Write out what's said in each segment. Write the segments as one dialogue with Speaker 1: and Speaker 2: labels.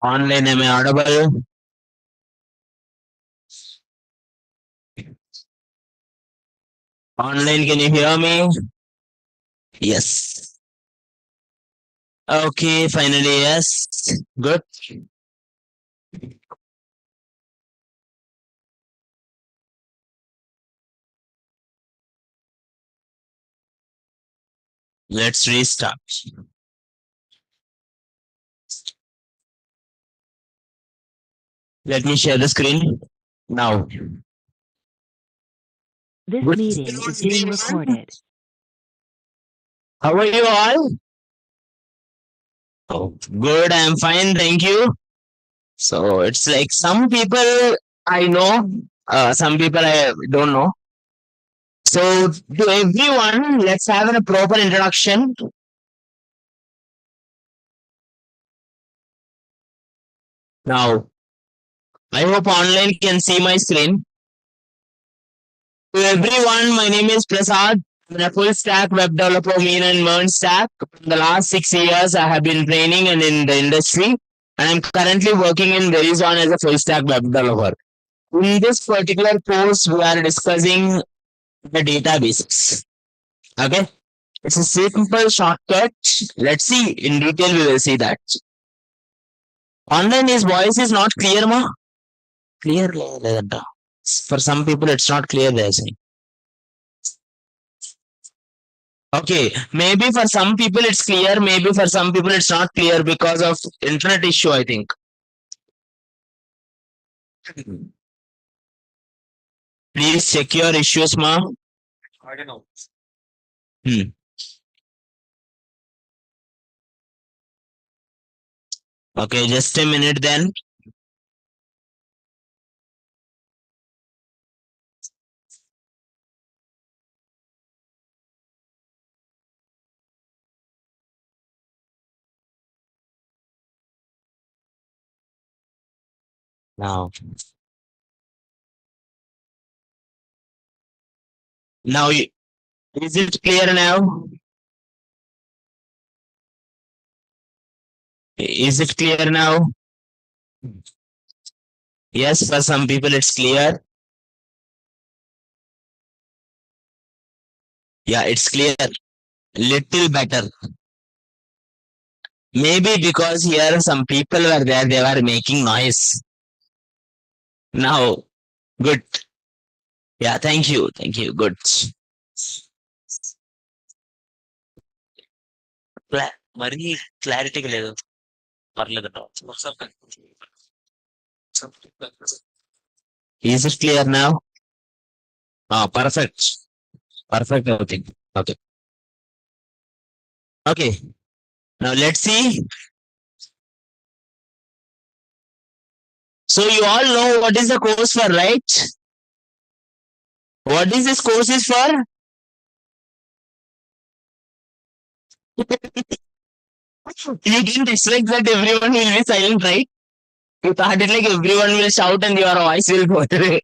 Speaker 1: Online, am I audible? Online, can you hear me? Yes. Okay, finally, yes. Good. Let's restart. Let me share the screen now.
Speaker 2: This
Speaker 1: Good
Speaker 2: meeting
Speaker 1: afternoon,
Speaker 2: is being
Speaker 1: everyone.
Speaker 2: recorded.
Speaker 1: How are you all? Oh, good. I'm fine. Thank you. So it's like some people I know, some people I don't know. So to everyone, let's have a proper introduction. Now, I hope online can see my screen. To everyone, my name is Prasad. I'm a full stack web developer, mean and MERN stack. In the last 6 years, I have been training and in the industry, and I'm currently working in Verizon as a full stack web developer. In this particular course, we are discussing the databases. Okay, it's a simple shortcut. Let's see in detail. We will see that. Online, his voice is not clear, ma. Clear, for some people, it's not clear. They're saying. Okay, maybe for some people it's clear, maybe for some people it's not clear because of internet issue, I think. Please check your issues, ma. I don't know. Okay, just a minute then. Now, now, is it clear now? Is it clear now? Yes, for some people it's clear. Yeah, it's clear. Little better. Maybe because here some people were there, they were making noise. Now, good. Yeah, thank you. Thank you. Good. మరీ క్లారిటీగా లేదు పర్లేదు Is it clear now? Ah, perfect. Perfect everything. Okay. Okay. Now let's see. So you all know what is the course for, right? What is this course is for? You didn't expect that everyone will be silent, right? You thought it like everyone will shout and your voice will go away.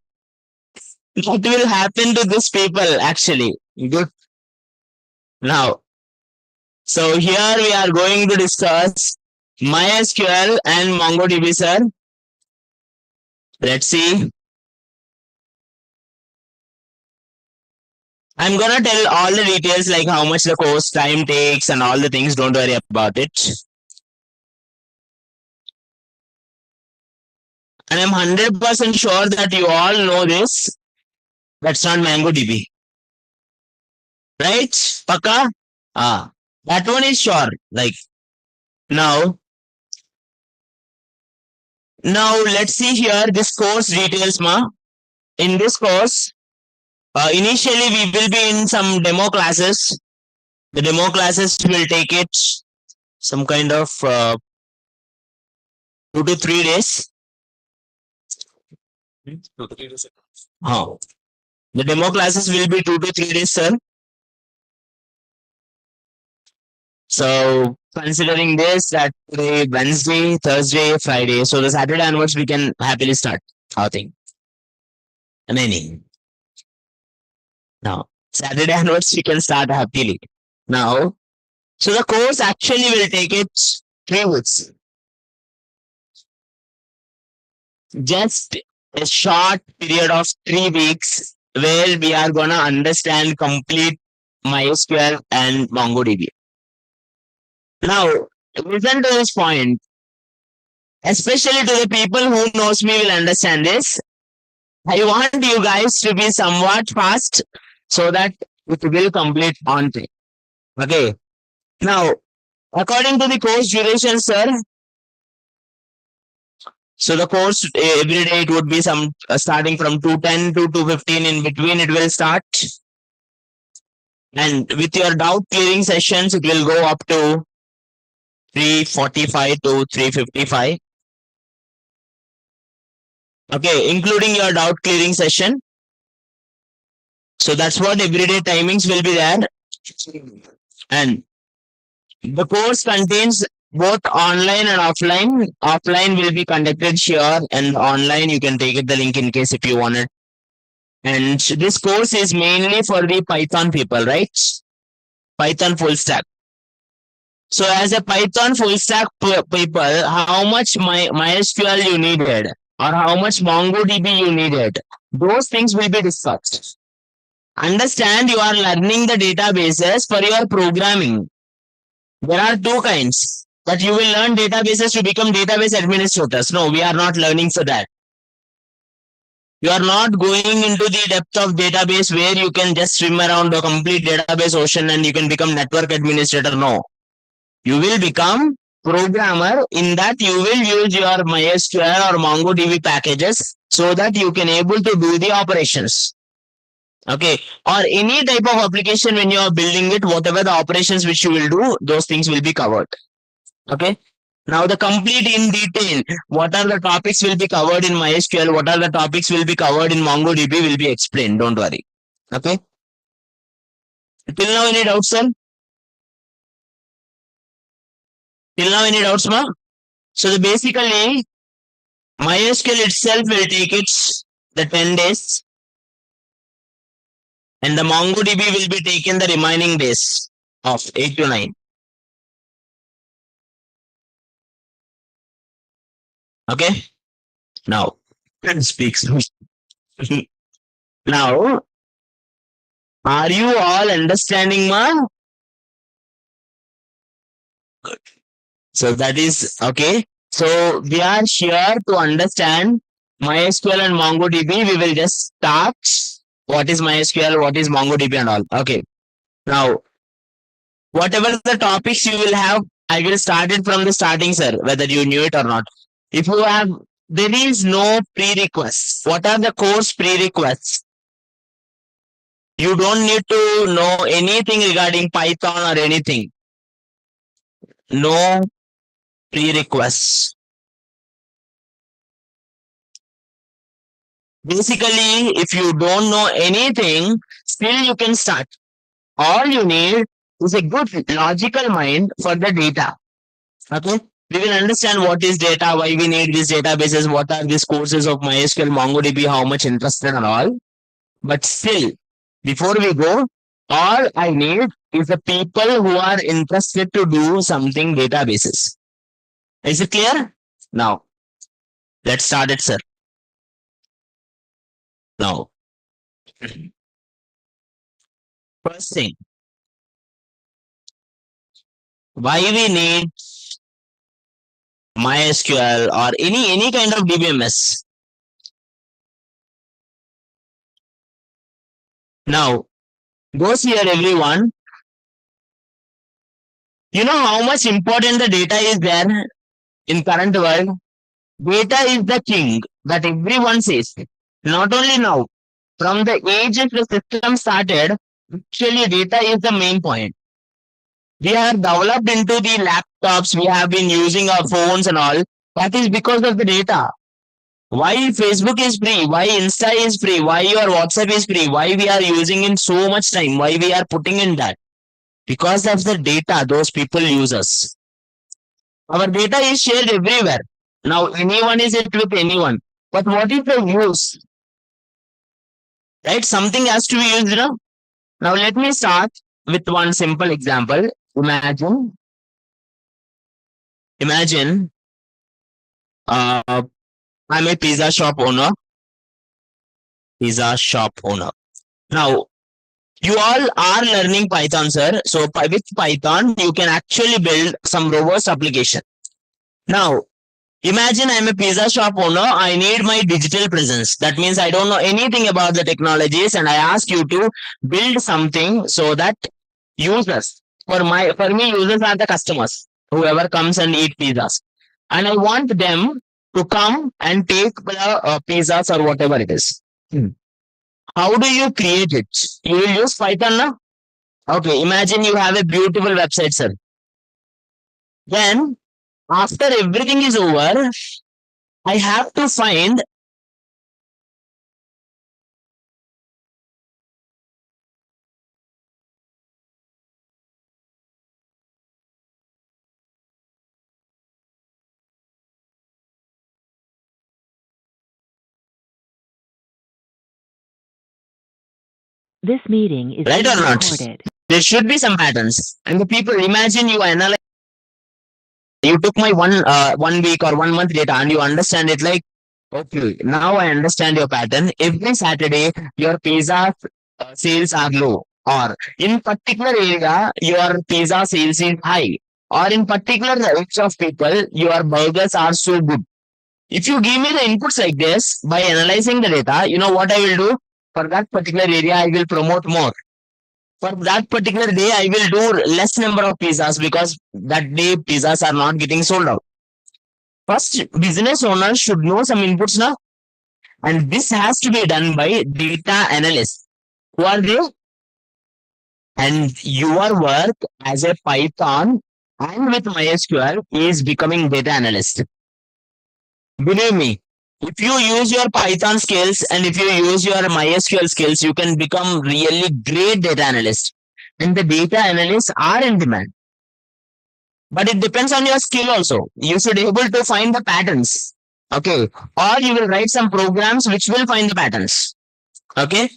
Speaker 1: What will happen to these people actually? Good. Now, so here we are going to discuss MySql and MongoDB, sir. Let's see. I'm gonna tell all the details like how much the course time takes and all the things. Don't worry about it. And I'm 100% sure that you all know this. That's not MongoDB. Right? Paka? Ah. That one is sure. Like now. Now let's see here this course details, ma. In this course, initially we will be in some demo classes. The demo classes will take it some kind of 2 to 3 days. 2 to 3 days. The demo classes will be 2 to 3 days, sir. So considering this, Saturday, Wednesday, Thursday, Friday. So the Saturday onwards, we can happily start our thing. Many. Now, Saturday onwards, we can start happily. Now, so the course actually will take it 3 weeks. just a short period of 3 weeks where we are gonna understand complete MySQL and MongoDB. Now, listen to this point, especially to the people who knows me will understand this. I want you guys to be somewhat fast so that it will complete on time. Okay. Now, according to the course duration, sir, so the course every day it would be some starting from 2:10 to 2:15. In between it will start, and with your doubt clearing sessions it will go up to 3:45 to 3:55. Okay, including your doubt clearing session. So that's what everyday timings will be there, and the course contains both online and offline. Offline will be conducted here, and online you can take it the link in case if you want it. And this course is mainly for the Python people, right? Python full stack. So as a Python full stack people, how much MySQL you needed or how much MongoDB you needed, those things will be discussed. Understand, you are learning the databases for your programming. There are two kinds, that you will learn databases to become database administrators. No, we are not learning for that. You are not going into the depth of database where you can just swim around the complete database ocean and you can become network administrator. No, you will become programmer. In that you will use your MySQL or MongoDB packages so that you can able to do the operations. Okay, or any type of application when you are building it, whatever the operations which you will do, those things will be covered. Okay, now the complete in detail, what are the topics will be covered in MySQL, what are the topics will be covered in MongoDB will be explained. Don't worry. Okay, till now any doubts, sir? Till now any doubts, ma? So basically MySQL itself will take its the 10 days, and the MongoDB will be taken the remaining days of 8 to 9. Okay, now speaks. Now, are you all understanding, ma? Good. So that is okay. So we are here to understand MySQL and MongoDB. We will just start what is MySQL, what is MongoDB and all. Okay. Now, whatever the topics you will have, I will start it from the starting, sir, whether you knew it or not. If you have, there is no prerequisites. What are the course prerequisites? You don't need to know anything regarding Python or anything. No prerequisites. Basically, if you don't know anything, still you can start. All you need is a good logical mind for the data. Okay, we will understand what is data, why we need these databases, what are these courses of MySQL, MongoDB, how much interested and all. But still, before we go, all I need is the people who are interested to do something databases. Is it clear? Now, let's start it, sir. Now, first thing, why we need MySQL or any kind of DBMS. Now, goes here everyone. You know how much important the data is there in current world? Data is the king that everyone says. Not only now, from the age the system started, actually data is the main point. We are developed into the laptops, we have been using our phones and all. That is because of the data. Why Facebook is free? Why Insta is free? Why your WhatsApp is free? Why we are using in so much time? Why we are putting in that? Because of the data those people use us. Our data is shared everywhere. Now anyone is it with anyone. But what is the use? Right? Something has to be used, you know? Now let me start with one simple example. Imagine I'm a pizza shop owner. Pizza shop owner. Now, you all are learning Python, sir. So with Python, you can actually build some robust application. Now, imagine I'm a pizza shop owner. I need my digital presence. That means I don't know anything about the technologies, and I ask you to build something so that users, for me, users are the customers, whoever comes and eat pizzas, and I want them to come and take the pizzas or whatever it is. How do you create it? You will use Python now. Okay, imagine you have a beautiful website, sir. Then, after everything is over, I have to find
Speaker 2: This meeting is
Speaker 1: right
Speaker 2: being
Speaker 1: or not.
Speaker 2: recorded.
Speaker 1: There should be some patterns. And the people, imagine you analyze, you took my 1 week or 1 month data and you understand it like, okay, now I understand your pattern. Every Saturday, your pizza sales are low, or in particular area, your pizza sales is high, or in particular range of people, your burgers are so good. If you give me the inputs like this, by analyzing the data, you know what I will do? For that particular area, I will promote more. For that particular day, I will do less number of pizzas because that day pizzas are not getting sold out. First, business owners should know some inputs now, and this has to be done by data analysts. Who are they? And your work as a Python and with MySql is becoming data analyst. Believe me, if you use your Python skills and if you use your MySql skills, you can become really great data analyst. And the data analysts are in demand. But it depends on your skill also. You should be able to find the patterns. Okay. Or you will write some programs which will find the patterns. Okay.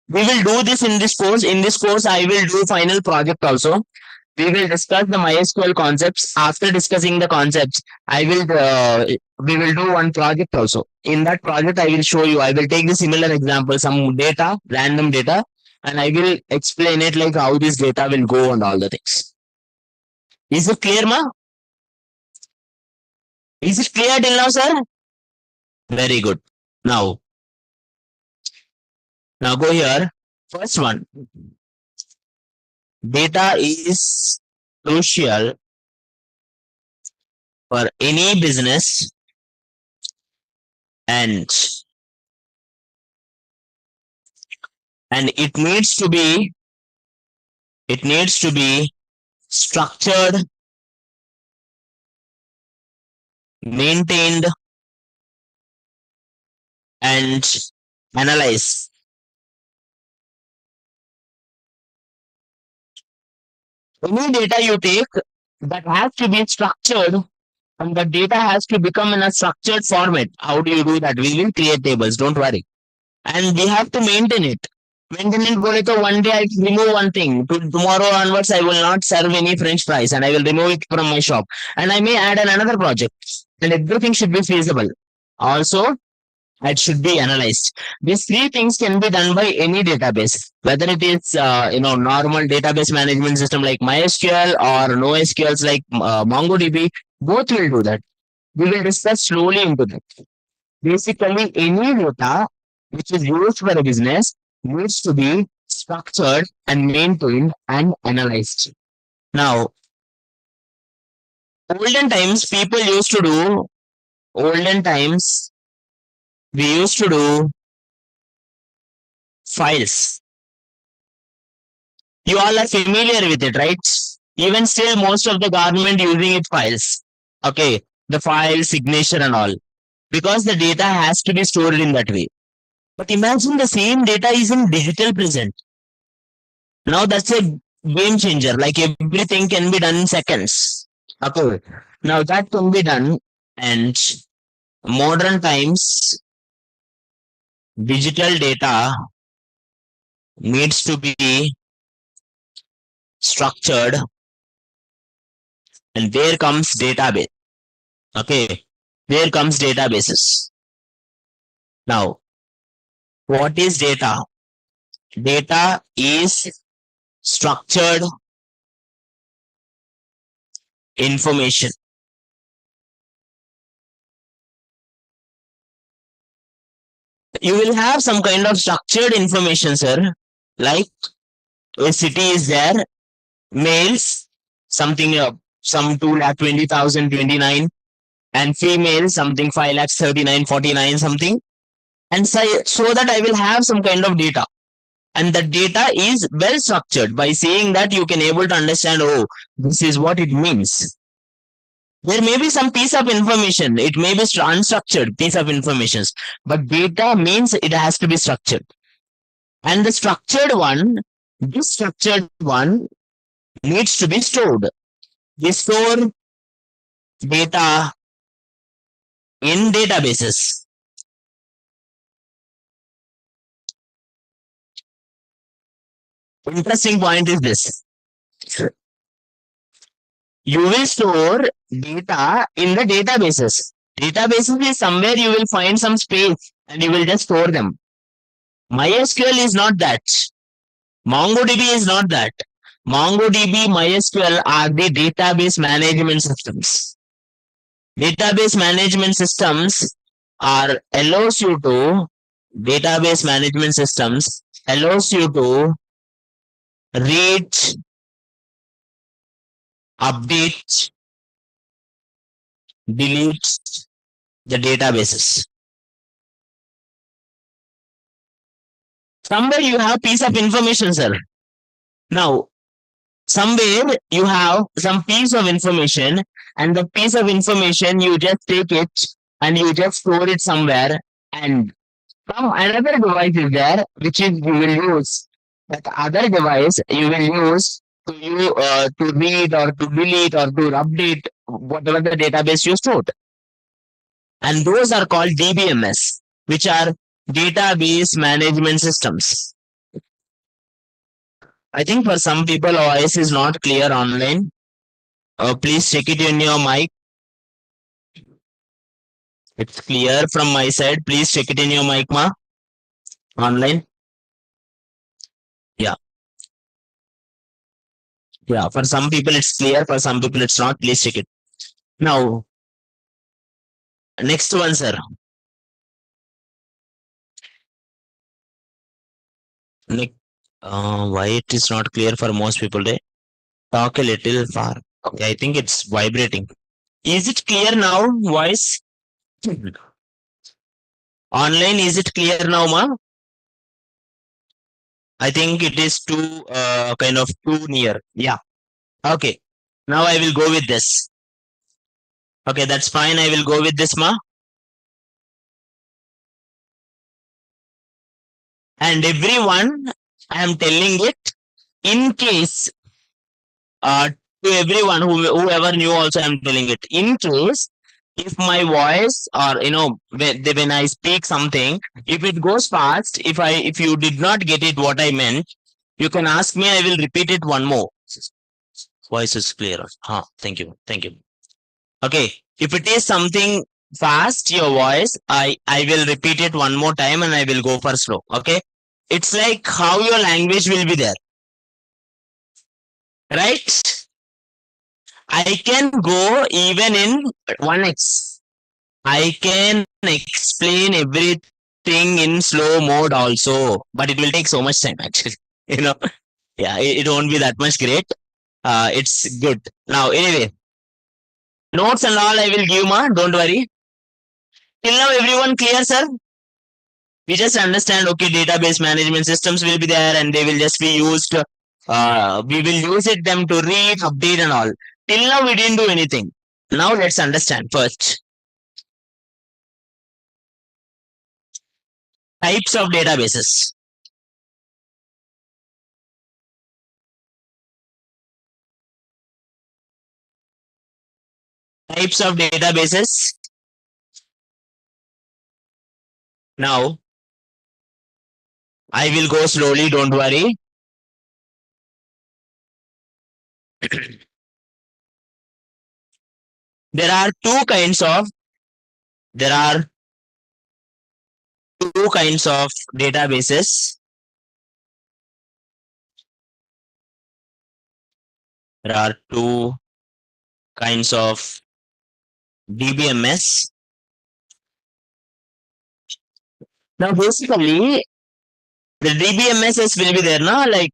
Speaker 1: We will do this in this course. In this course, I will do final project also. We will discuss the MySQL concepts. After discussing the concepts, we will do one project also. In that project, I will show you. I will take the similar example, some data, random data, and I will explain it like how this data will go and all the things. Is it clear, ma? Is it clear till now, sir? Very good. Now go here. First one. Data is crucial for any business and it needs to be structured, maintained, and analyzed. Any data you take, that has to be structured, and the data has to become in a structured format. How do you do that? We will create tables, don't worry. And we have to maintain it. Maintenance bole to one day I remove one thing. Tomorrow onwards, I will not serve any French fries and I will remove it from my shop. And I may add another project. And everything should be feasible. Also, it should be analyzed. These three things can be done by any database, whether it is normal database management system like MySQL or NoSQLs like MongoDB. Both will do that. We will discuss slowly into that. Basically, any data which is used for a business needs to be structured and maintained and analyzed. Now, olden times we used to do files. You all are familiar with it, right? Even still, most of the government using it files. Okay, the file, signature and all. Because the data has to be stored in that way. But imagine the same data is in digital present. Now that's a game changer. Like everything can be done in seconds. Okay. Now that can be done, and modern times digital data needs to be structured, and there comes database. Okay. There comes databases. Now, what is data? Data is structured information. You will have some kind of structured information, sir. Like a city is there, males, something, some 2,20,029, and females, something 5,39,49, something. And so that I will have some kind of data. And the data is well structured. By seeing that, you can able to understand, oh, this is what it means. There may be some piece of information. It may be unstructured piece of information, but data means it has to be structured. And the structured one, this structured one needs to be stored. We store data in databases. Interesting point is this. You will store data in the databases. Databases is somewhere you will find some space and you will just store them. MySql is not that. MongoDB is not that. MongoDB, MySql are the database management systems. Database management systems allows you to read, update, delete the databases. Somewhere you have piece of information, sir. Now, somewhere you have some piece of information, and the piece of information you just take it and you just store it somewhere, and some another device is there which is you will use. That other device you will use to read or to delete or to update whatever the database you stored. And those are called DBMS, which are database management systems. I think for some people voice is not clear online. Please check it in your mic. It's clear from my side. Please check it in your mic, ma. Online. Yeah. Yeah. For some people it's clear. For some people it's not. Please check it. Now, next one, sir. Why it is not clear for most people? Talk a little far. Okay, I think it's vibrating. Is it clear now, voice? Online, is it clear now, ma? I think it is too kind of too near. Yeah. Okay. Now I will go with this. Okay, that's fine. I will go with this, ma. And everyone, I am telling it in case to everyone whoever knew also I am telling it. In case if my voice or when I speak something, if it goes fast, if you did not get it what I meant, you can ask me, I will repeat it one more. Voice is clear. Thank you. Okay, if it is something fast, your voice, I will repeat it one more time and I will go for slow. Okay, it's like how your language will be there, right? I can go even in 1x. I can explain everything in slow mode also, but it will take so much time actually. Yeah, it won't be that much great. It's good. Now, anyway, notes and all I will give, ma. Don't worry. Till now, everyone clear, sir? We just understand, okay, database management systems will be there and they will just be used. We will use them to read, update and all. Till now, we didn't do anything. Now, let's understand first. Types of databases. Types of databases. Now, I will go slowly, don't worry. There are two kinds of two kinds of databases. There are two kinds of DBMS. Now, basically, the DBMSs will be there, no? Like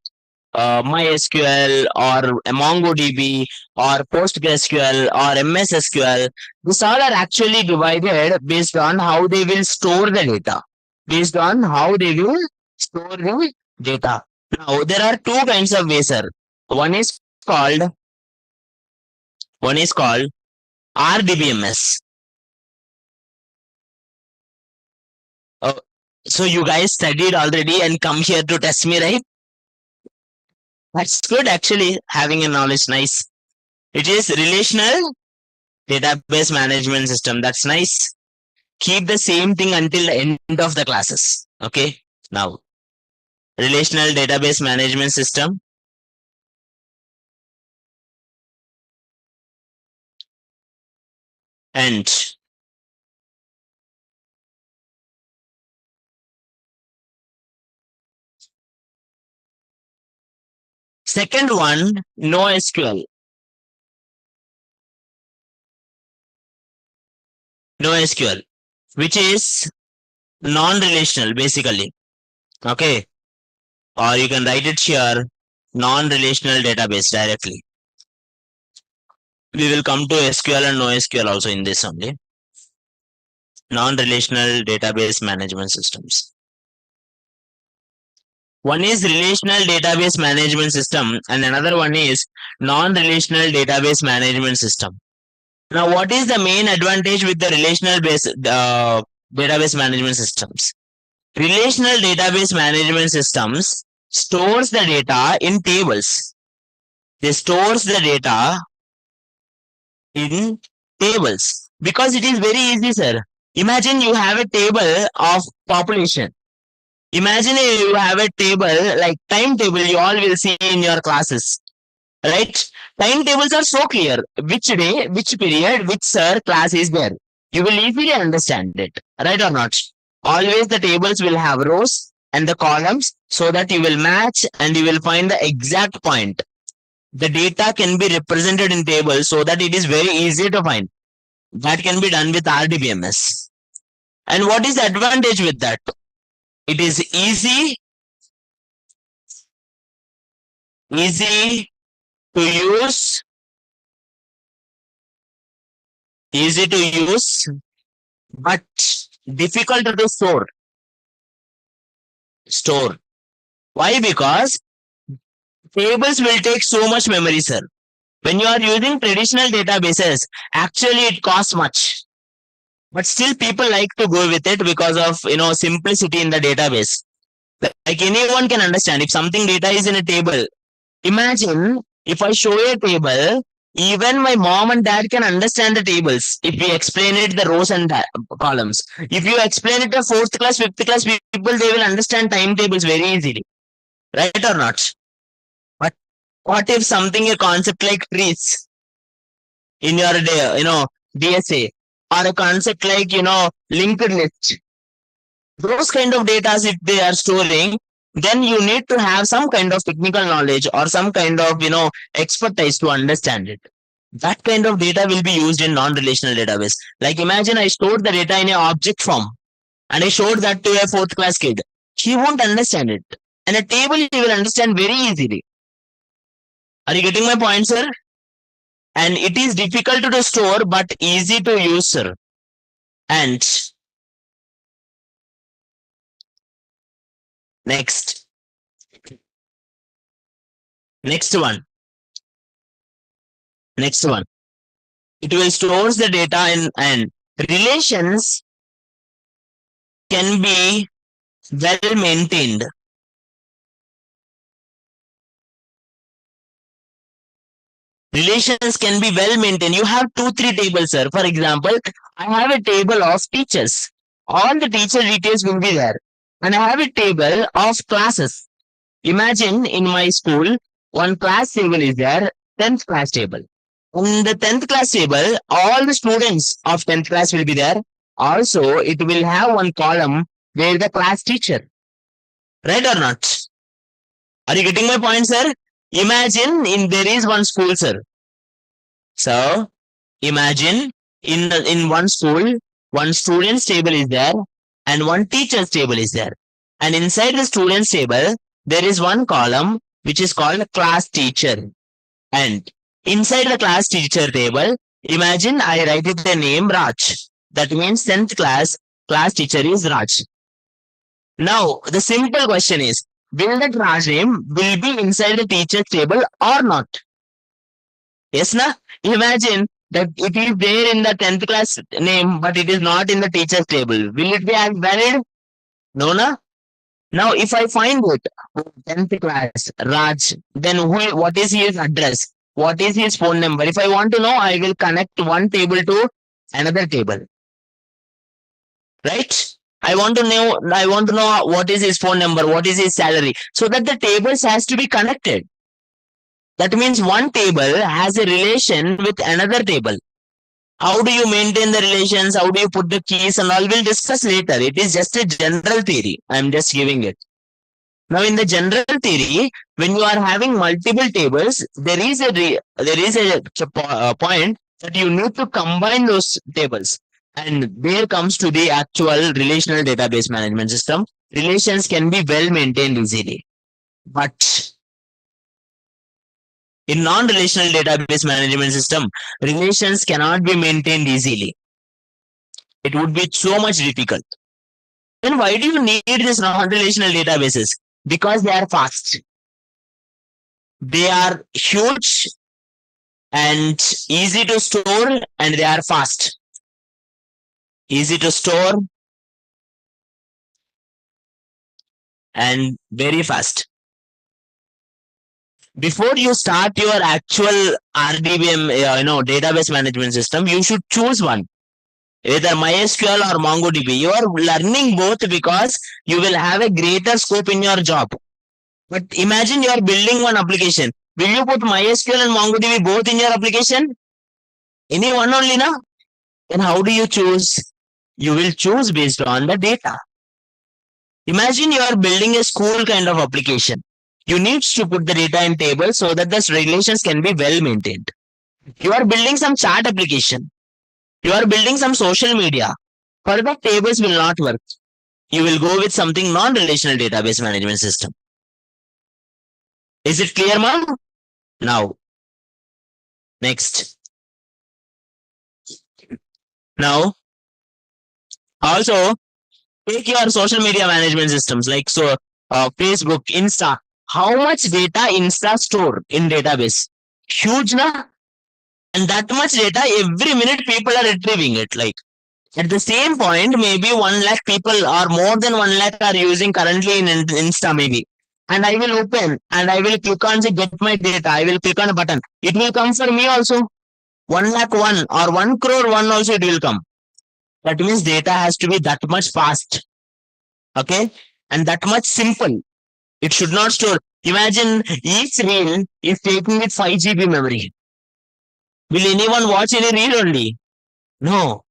Speaker 1: MySql or MongoDB or PostgreSQL or MSSQL. These all are actually divided based on how they will store the data. Based on how they will store the data. Now, there are two kinds of ways, sir. One is called RDBMS. So you guys studied already and come here to test me, right? That's good, actually. Having a knowledge, nice. It is relational database management system. That's nice. Keep the same thing until the end of the classes. Okay. Now, relational database management system. And second one, NoSQL. NoSQL, which is non-relational basically. Okay. Or you can write it here, non-relational database directly. We will come to SQL and NoSQL also in this only. Non-relational database management systems. One is relational database management system and another one is non-relational database management system. Now, what is the main advantage with the relational database management systems? Relational database management systems stores the data in tables. They stores the data in tables because it is very easy, sir. Imagine you have a table of population. Imagine you have a table like timetable you all will see in your classes, right? Timetables are so clear. Which day, which period, which sir class is there. You will easily understand it, right or not? Always the tables will have rows and the columns so that you will match and you will find the exact point. The data can be represented in tables so that it is very easy to find. That can be done with RDBMS. And what is the advantage with that? It is easy to use, but difficult to store. Why? Because tables will take so much memory, sir. When you are using traditional databases, actually it costs much. But still people like to go with it because of, simplicity in the database. Like anyone can understand if something data is in a table. Imagine if I show a table, even my mom and dad can understand the tables. If we explain it, the rows and columns. If you explain it to 4th class, 5th class people, they will understand timetables very easily. Right or not? But what if something, a concept like trees in your, DSA or a concept like, linked list. Those kind of data, if they are storing, then you need to have some kind of technical knowledge or some kind of, expertise to understand it. That kind of data will be used in non-relational database. Like imagine I stored the data in an object form and I showed that to a 4th class kid. He won't understand it. And a table he will understand very easily. Are you getting my point, sir? And it is difficult to store but easy to use, sir. And next one. It will store the data and relations can be well maintained. Relations can be well maintained. You have 2-3 tables, sir. For example, I have a table of teachers. All the teacher details will be there. And I have a table of classes. Imagine in my school, one class table is there, 10th class table. In the 10th class table, all the students of 10th class will be there. Also, it will have one column where the class teacher. Right or not? Are you getting my point, sir? Imagine there is one school, sir. So imagine in one school, one student's table is there and one teacher's table is there. And inside the student's table, there is one column which is called class teacher. And inside the class teacher table, imagine I write it the name Raj. That means 10th class teacher is Raj. Now, the simple question is, will that Raj name will be inside the teacher's table or not? Yes, na? Imagine that it is there in the 10th class name, but it is not in the teacher's table. Will it be valid? No, na? Now, if I find it, 10th class, Raj, then what is his address? What is his phone number? If I want to know, I will connect one table to another table. Right? I want to know what is his phone number, what is his salary, so that the tables has to be connected. That means one table has a relation with another table. How do you maintain the relations? How do you put the keys and all? We'll discuss later. It is just a general theory. I'm just giving it. Now, in the general theory, when you are having multiple tables, there is a point that you need to combine those tables. And there comes to the actual relational database management system. Relations can be well maintained easily. But in non-relational database management system, relations cannot be maintained easily. It would be so much difficult. Then why do you need these non-relational databases? Because they are fast. They are huge and easy to store, and they are fast. Easy to store and very fast. Before you start your actual RDBM, database management system, you should choose one, either MySql or MongoDB. You are learning both because you will have a greater scope in your job. But imagine you are building one application. Will you put MySql and MongoDB both in your application? Any one only, na? Then how do you choose? You will choose based on the data. Imagine you are building a school kind of application. You need to put the data in tables so that the relations can be well maintained. You are building some chat application. You are building some social media. For that, tables will not work. You will go with something non-relational database management system. Is it clear, ma'am? Now, next. Now, also, take your social media management systems like Facebook, Insta. How much data Insta store in database? Huge, na? And that much data, every minute people are retrieving it. Like at the same point, maybe 1 lakh people or more than 1 lakh are using currently in Insta maybe. And I will open and I will click on the get my data. I will click on a button. It will come for me also. 1 lakh 1 or 1 crore 1 also it will come. That means data has to be that much fast. Okay. And that much simple. It should not store. Imagine each reel is taking with 5 GB memory. Will anyone watch any reel only? No.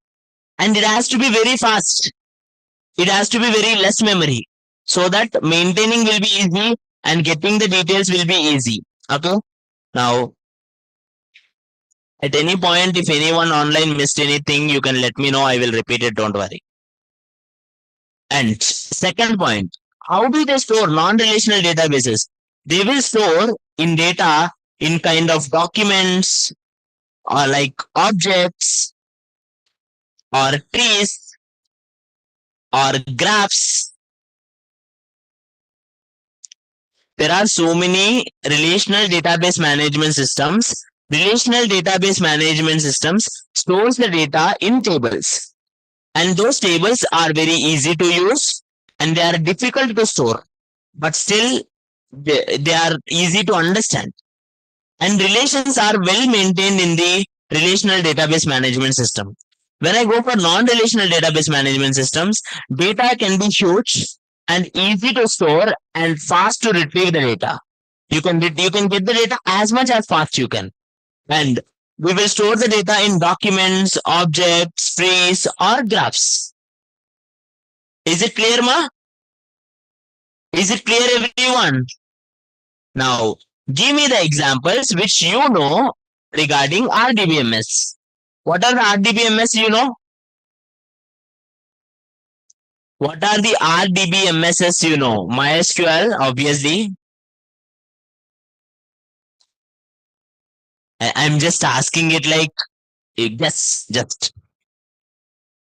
Speaker 1: And it has to be very fast. It has to be very less memory. So that maintaining will be easy and getting the details will be easy. Okay. Now, at any point, if anyone online missed anything, you can let me know. I will repeat it. Don't worry. And second point, how do they store non-relational databases? They will store in data in kind of documents or like objects or trees or graphs. There are so many relational database management systems. Relational database management systems stores the data in tables. And those tables are very easy to use and they are difficult to store. But still, they are easy to understand. And relations are well maintained in the relational database management system. When I go for non-relational database management systems, data can be huge and easy to store and fast to retrieve the data. You can get the data as much as fast you can. And we will store the data in documents, objects, trees, or graphs. Is it clear, ma? Is it clear, everyone? Now, give me the examples which you know regarding RDBMS. What are the RDBMS you know? What are the RDBMSs you know? MySQL, obviously. I'm just asking it like, yes, just.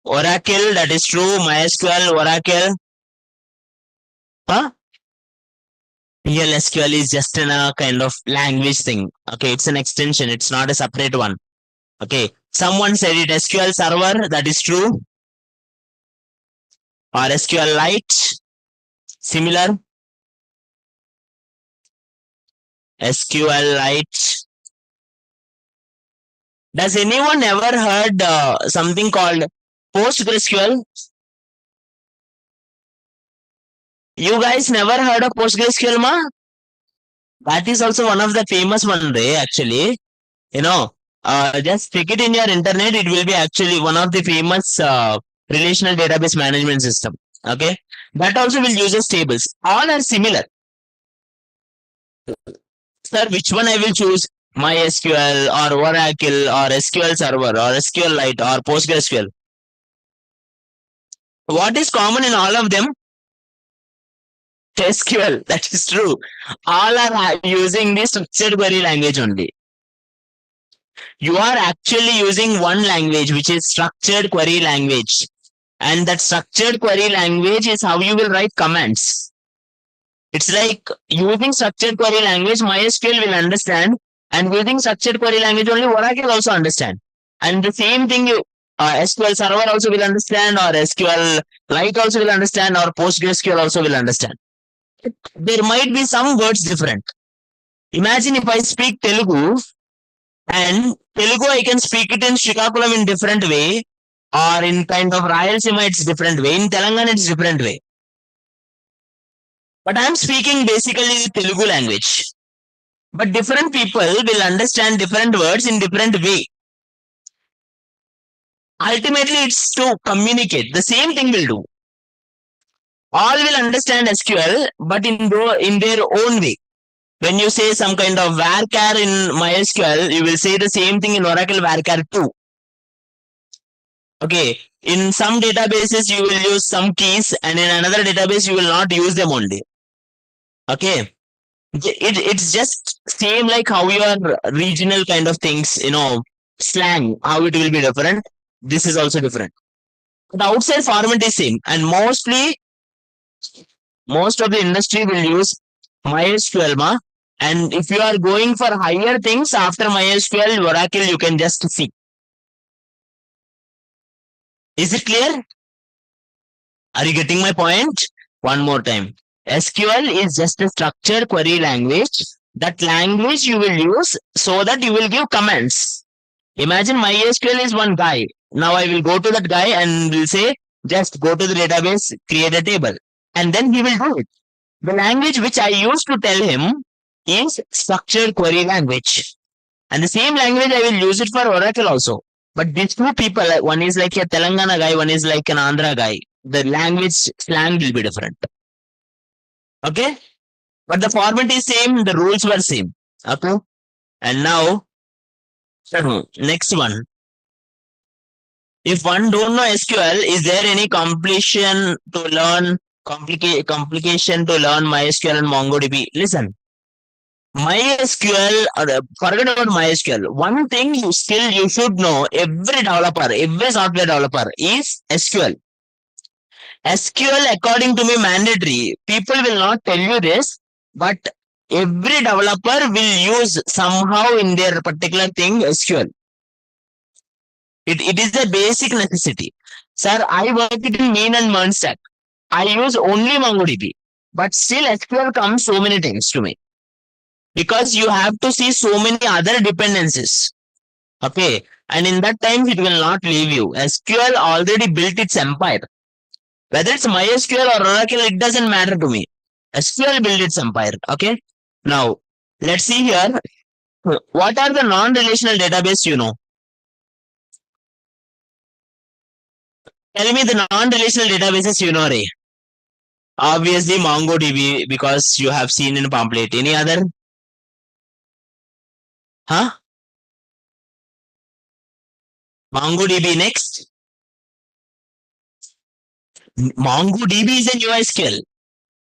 Speaker 1: Oracle, that is true. MySQL, Oracle. Huh? PLSQL is just a kind of language thing. Okay, it's an extension. It's not a separate one. Okay, someone said it SQL Server. That is true. Or SQLite. Similar. SQLite. Does anyone ever heard something called PostgreSQL? You guys never heard of PostgreSQL, ma? That is also one of the famous one, actually. You know, just check it in your internet. It will be actually one of the famous relational database management system. Okay, that also will use tables. All are similar. Sir, which one I will choose? MySQL or Oracle or SQL Server or SQLite or PostgreSQL. What is common in all of them? SQL. That is true. All are using the structured query language only. You are actually using one language, which is structured query language. And that structured query language is how you will write commands. It's like using structured query language, MySQL will understand, and using structured query language only Oracle also understand. And the same thing you SQL Server also will understand, or SQLite also will understand, or PostgreSQL also will understand. There might be some words different. Imagine if I speak Telugu, and Telugu I can speak it in Srikakulam in different way, or in kind of Rayalaseema it's different way, in Telangana it's different way. But I'm speaking basically the Telugu language. But different people will understand different words in different way. Ultimately, it's to communicate. The same thing will do. All will understand SQL, but in their own way. When you say some kind of varchar in MySQL, you will say the same thing in Oracle varchar too. Okay, in some databases you will use some keys, and in another database you will not use them only. Okay, it's just same like how your regional kind of things, slang, how it will be different. This is also different. The outside format is same, and most of the industry will use MySQL, ma. And if you are going for higher things after MySQL, Oracle, you can just see. Is it clear? Are you getting my point? One more time. SQL is just a structured query language. That language you will use so that you will give commands. Imagine MySQL is one guy. Now I will go to that guy and will say, just go to the database, create a table. And then he will do it. The language which I used to tell him is structured query language. And the same language I will use it for Oracle also. But these two people, one is like a Telangana guy, one is like an Andhra guy. The language slang will be different. Okay? But the format is same, the rules were same. Okay? And now, next one. If one don't know SQL, is there any complication to learn MySQL and MongoDB? Listen, MySQL, forget about MySQL. One thing you should know, every software developer is SQL. SQL, according to me, mandatory. People will not tell you this, but every developer will use somehow in their particular thing SQL. It is a basic necessity. Sir, I work it in mean and MERN stack. I use only MongoDB, but still SQL comes so many times to me. Because you have to see so many other dependencies. Okay. And in that time, it will not leave you. SQL already built its empire. Whether it's MySQL or Oracle, it doesn't matter to me. SQL built its empire. Okay. Now, let's see here. What are the non-relational database you know? Tell me the non-relational databases you know, Ray. Obviously, MongoDB because you have seen in pamphlet. Any other? Huh? MongoDB next. MongoDB is a NoSQL.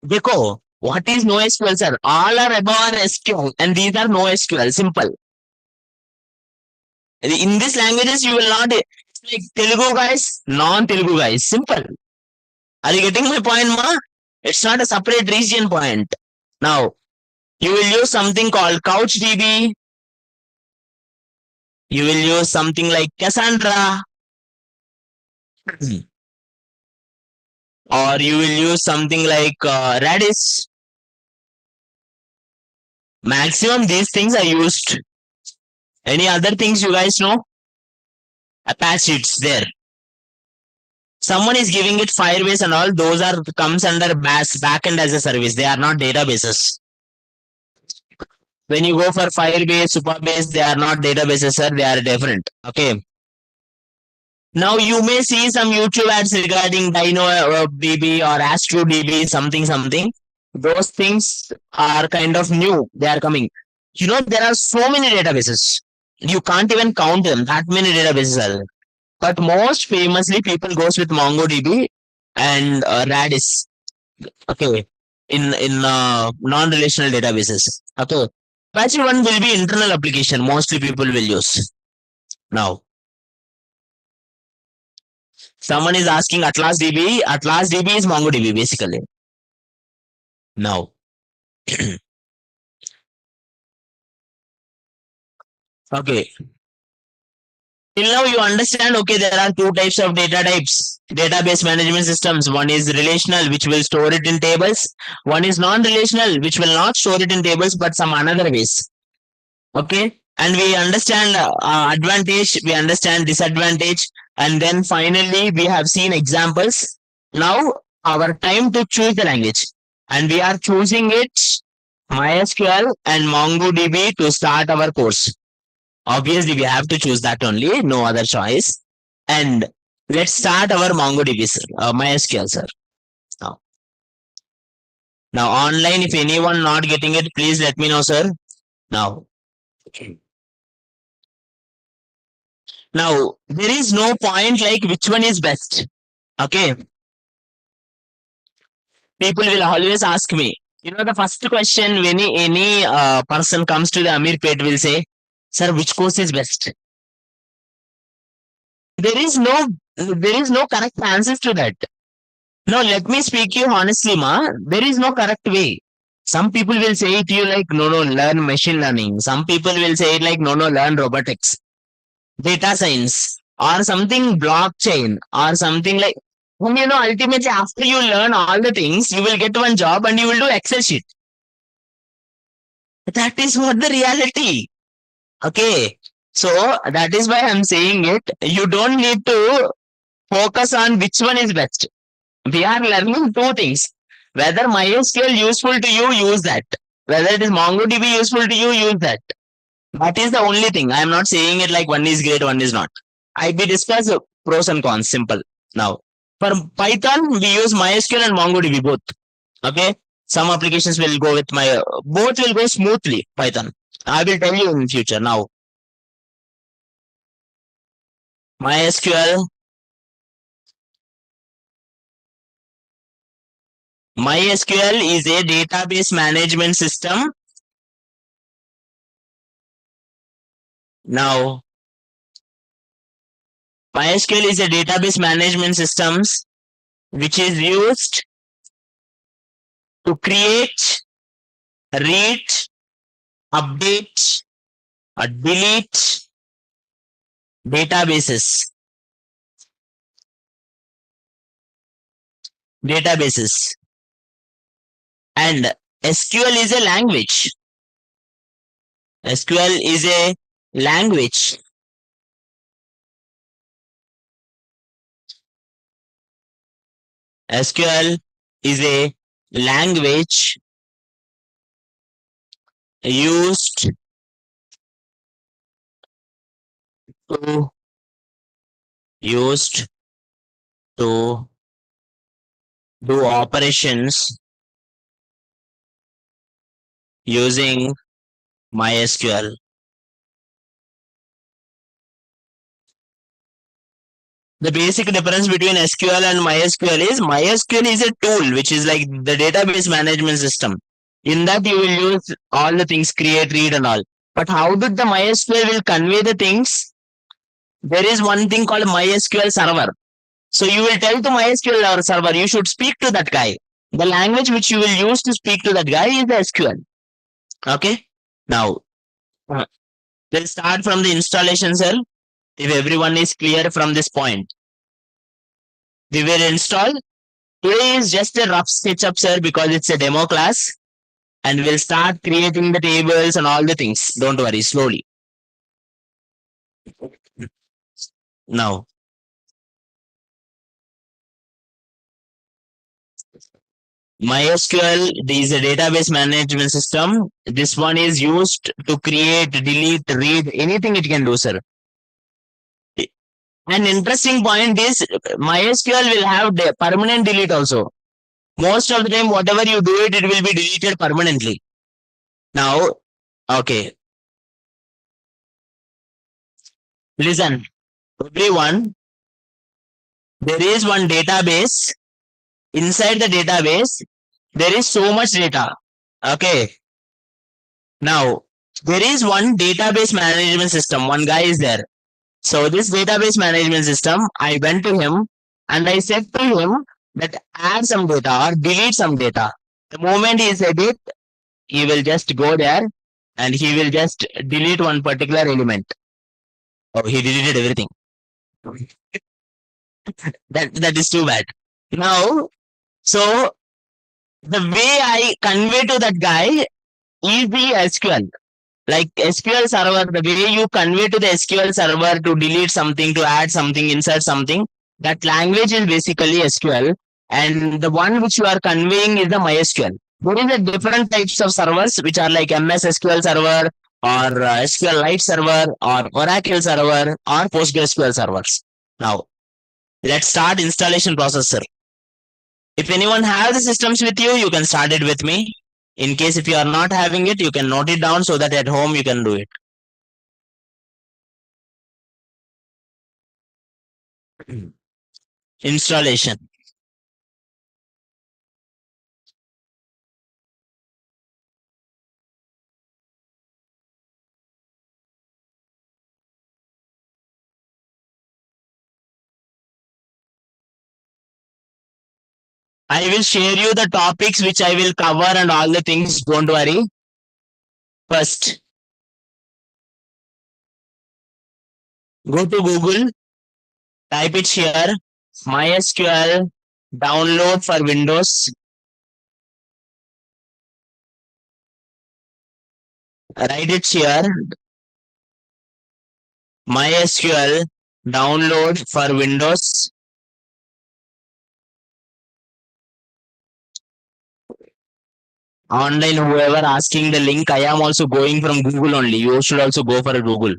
Speaker 1: Dekho, what is NoSQL, sir? All are above SQL and these are NoSQL. Simple. In these languages, you will not like Telugu guys, non-Telugu guys. Simple. Are you getting my point, ma? It's not a separate region point. Now, you will use something called CouchDB. You will use something like Cassandra. Or you will use something like Redis. Maximum these things are used. Any other things you guys know? Apache, it's there. Someone is giving it Firebase and all. Those are comes under backend as a service. They are not databases. When you go for Firebase, Supabase, they are not databases, sir. They are different. Okay. Now you may see some YouTube ads regarding DynamoDB or AstroDB, something. Those things are kind of new. They are coming. You know, there are so many databases. You can't even count them. That many databases are there. But most famously, people goes with MongoDB and Redis. Okay, in non-relational databases. Okay, Apache one will be internal application. Mostly people will use. Now, someone is asking Atlas DB. Atlas DB is MongoDB basically. Now, okay. Till now you understand, okay, there are two types of data types, database management systems. One is relational, which will store it in tables. One is non-relational, which will not store it in tables, but some another ways. Okay. And we understand advantage, we understand disadvantage. And then finally, we have seen examples. Now, our time to choose the language. And we are choosing it, MySQL and MongoDB to start our course. Obviously, we have to choose that only, no other choice. And let's start our MongoDB, sir, MySQL, sir. Now, online, if anyone not getting it, please let me know, sir. Now, there is no point like which one is best. Okay. People will always ask me. You know, the first question when any person comes to the Amir Pet will say, sir, which course is best? There is no correct answer to that. No, let me speak you honestly, ma. There is no correct way. Some people will say it you like, no, learn machine learning. Some people will say it like, no, learn robotics, data science, or something blockchain, or something like. And you know, ultimately, after you learn all the things, you will get one job and you will do Excel sheet. That is what the reality. Okay. So that is why I'm saying it. You don't need to focus on which one is best. We are learning two things. Whether MySQL useful to you, use that. Whether it is MongoDB useful to you, use that. That is the only thing. I am not saying it like one is great, one is not. I be discuss pros and cons. Simple. Now, for Python, we use MySQL and MongoDB both. Okay. Some applications will go with both will go smoothly. Python. I will tell you in future. Now, MySQL. MySQL is a database management system. Now, MySQL is a database management systems which is used to create, read, update, or delete databases. And SQL is a language. SQL is a language. SQL is a language used to to do operations using MySQL. The basic difference between SQL and MySQL is a tool which is like the database management system. In that you will use all the things, create, read and all. But how did the MySQL will convey the things? There is one thing called MySQL server. So you will tell to MySQL server, you should speak to that guy. The language which you will use to speak to that guy is the SQL. Okay. Now, we'll start from the installation cell. If everyone is clear from this point, we will install. Today is just a rough sketch up, sir, because it's a demo class. And we'll start creating the tables and all the things. Don't worry, slowly. Now, MySQL is a database management system. This one is used to create, delete, read, anything it can do, sir. An interesting point is MySQL will have permanent delete also. Most of the time, whatever you do it will be deleted permanently. Now, okay. Listen, everyone, there is one database. Inside the database, there is so much data. Okay. Now, there is one database management system. One guy is there. So this database management system, I went to him and I said to him that add some data or delete some data. The moment he said it, he will just go there and he will just delete one particular element. Oh, he deleted everything. That is too bad. Now, so the way I convey to that guy is the SQL. Like SQL server, the way you convey to the SQL server to delete something, to add something, insert something, that language is basically SQL. And the one which you are conveying is the MySQL. There is a different types of servers which are like MS SQL server or SQLite server or Oracle server or PostgreSQL servers. Now, let's start installation process, sir. If anyone has the systems with you, you can start it with me. In case if you are not having it, you can note it down so that at home you can do it. Installation. I will share you the topics which I will cover and all the things. Don't worry. First, go to Google, type it here, MySQL download for Windows. Write it here, MySQL download for Windows. Online, whoever asking the link, I am also going from Google only. You should also go for Google.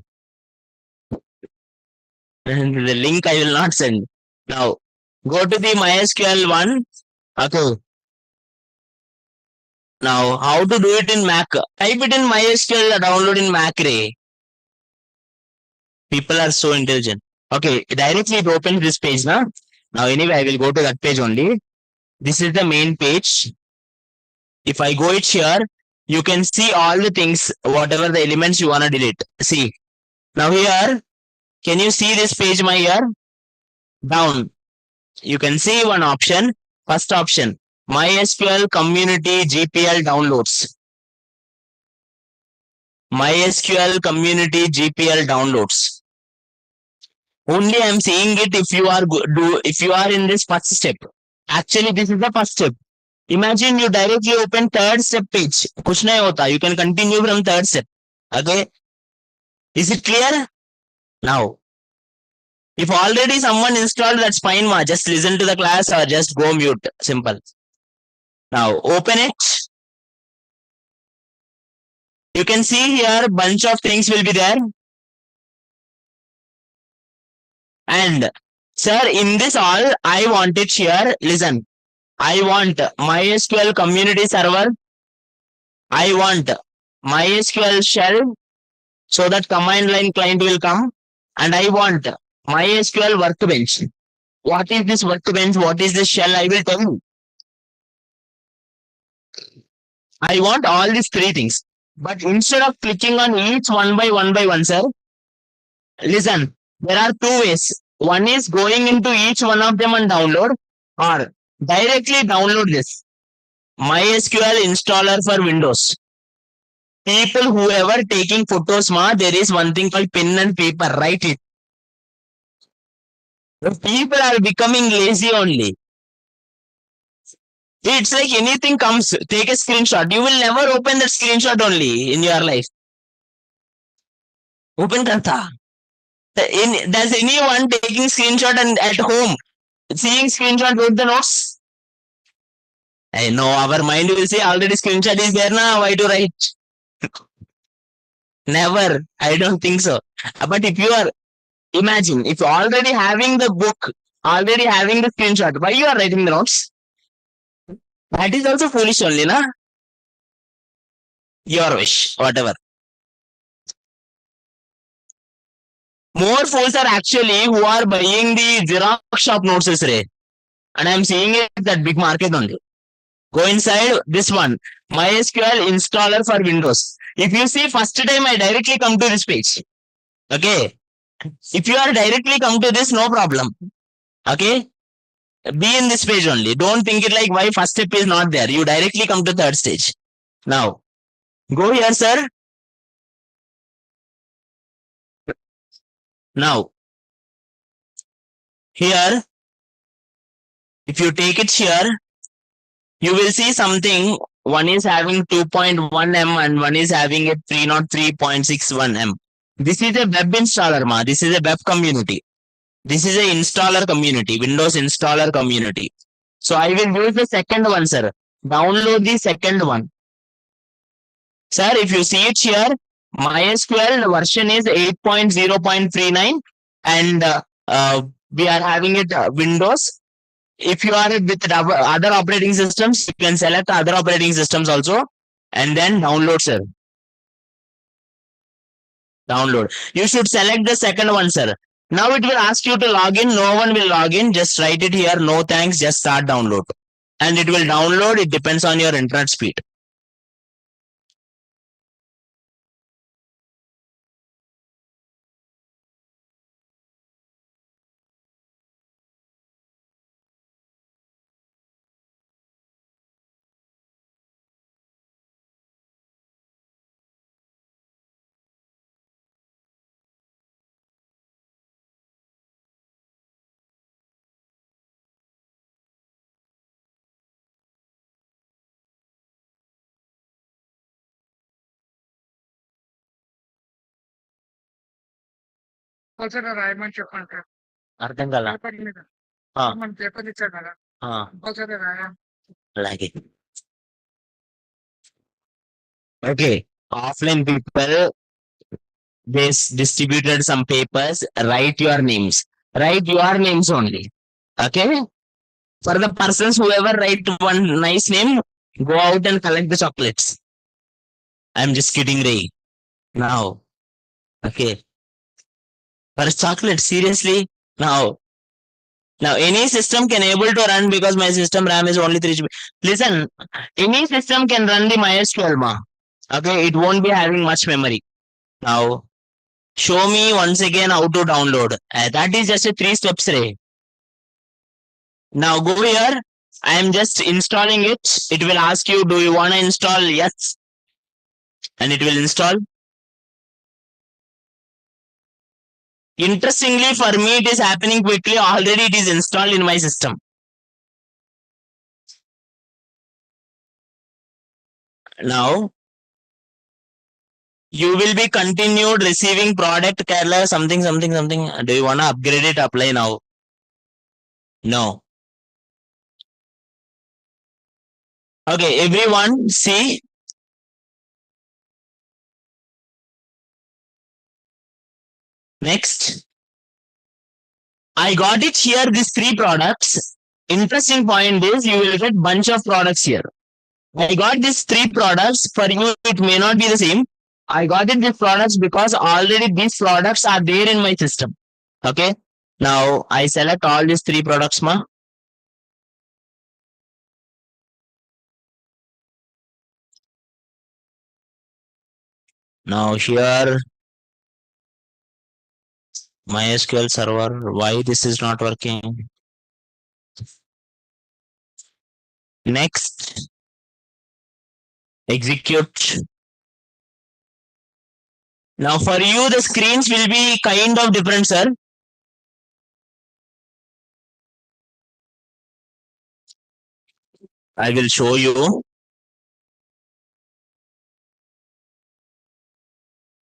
Speaker 1: And the link I will not send. Now, go to the MySQL one. Okay. Now, how to do it in Mac? Type it in MySQL, download in Mac Ray. People are so intelligent. Okay, directly it opens this page now. Now, anyway, I will go to that page only. This is the main page. If I go it here, you can see all the things, whatever the elements you want to delete. See. Now here, can you see this page my here? Down. You can see one option. First option, MySQL community GPL downloads. MySQL community GPL downloads. Only I am saying it if you are in this first step. Actually, this is the first step. Imagine you directly open third step page. Kuch nahi hota. You can continue from third step. Okay. Is it clear? Now, if already someone installed, that's fine, ma. Just listen to the class or just go mute. Simple. Now, open it. You can see here, bunch of things will be there. And Sir, in this all, I want it here. Listen, I want MySQL community server. I want MySQL shell so that command line client will come. And I want MySQL workbench. What is this workbench? What is this shell? I will tell you. I want all these three things. But instead of clicking on each one by one, sir, listen, there are two ways. One is going into each one of them and download, or directly download this MySQL installer for Windows. People who ever taking photos, there is one thing called pen and paper. Write it. The people are becoming lazy only. It's like anything comes, take a screenshot. You will never open that screenshot only in your life. Open karta. Does anyone taking screenshot and at home seeing screenshot with the notes? I know our mind will say already screenshot is there now. Why to write? Never. I don't think so. But if you are, imagine if you're already having the book, already having the screenshot, why you are writing the notes? That is also foolish only, na? Your wish, whatever. More fools are actually who are buying the Xerox shop notes, and I'm seeing it that big market only. Go inside this one, MySQL installer for Windows. If you see first time I directly come to this page. Okay. If you are directly come to this, no problem. Okay. Be in this page only. Don't think it like why first step is not there. You directly come to third stage. Now, go here, sir. Now, here, if you take it here, you will see something. One is having 2.1 M and one is having a 303.61 M. This is a web installer, ma. This is a web community. This is a installer community, Windows installer community. So I will use the second one, sir. Download the second one. Sir, if you see it here, MySQL version is 8.0.39 and we are having it Windows. If you are with other operating systems, you can select other operating systems also and then download, sir. Download. You should select the second one, sir. Now it will ask you to log in. No one will log in. Just write it here. No thanks. Just start download. And it will download. It depends on your internet speed.
Speaker 3: రాయమని చెప్పండి
Speaker 1: అర్థం కాల
Speaker 3: paper మీద
Speaker 1: ఆ,
Speaker 3: మన paper ఇచ్చారు కదా
Speaker 1: ఆ,
Speaker 3: కంపల్సరీ రాయాలి
Speaker 1: అలాగే. Okay. Offline people, they distributed some papers. Write your names. Write your names only. Okay. For the persons whoever write one nice name, go out and collect the chocolates. I'm just kidding, Ray. Now, okay. For chocolate, seriously? Now any system can able to run because my system RAM is only 3 GB. Listen, any system can run the MySQL, ma. Okay, it won't be having much memory. Now, show me once again how to download. That is just a 3 steps, Ray. Now go here. I am just installing it. It will ask you, do you want to install? Yes. And it will install. Interestingly, for me, it is happening quickly. Already it is installed in my system. Now, you will be continued receiving product Kerala something. Do you want to upgrade it? Apply now. No. Okay, everyone, see. Next. I got it here, these 3 products. Interesting point is you will get bunch of products here. I got these 3 products. For you, it may not be the same. I got it these products because already these products are there in my system. Okay. Now I select all these 3 products, ma. Now here, MySQL server, why this is not working? Next, execute. Now for you, the screens will be kind of different, sir. I will show you.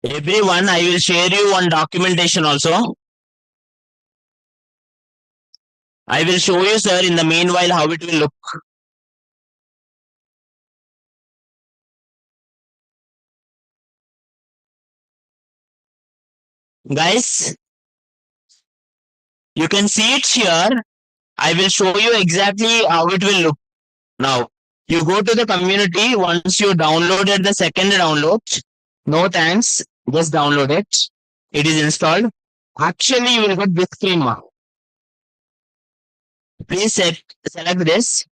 Speaker 1: Everyone, I will share you one documentation also. I will show you, sir, in the meanwhile how it will look. Guys, you can see it here. I will show you exactly how it will look. Now, you go to the community. Once you downloaded the second download, no thanks, just download it. It is installed. Actually, you will get this screen mark. Please select this.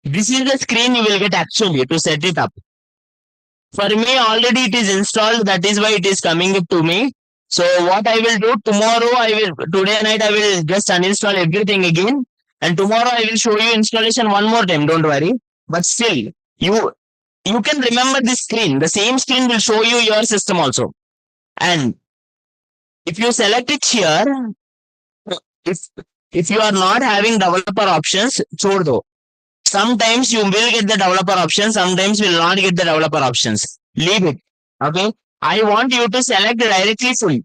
Speaker 1: This is the screen you will get actually to set it up. For me, already it is installed. That is why it is coming up to me. So what I will do tomorrow, today night I will just uninstall everything again. And tomorrow I will show you installation one more time. Don't worry. But still, you can remember this screen. The same screen will show you your system also. And if you select it here, if you are not having developer options, chhod do. Sometimes you will get the developer options, sometimes you will not get the developer options. Leave it. Okay. I want you to select directly full.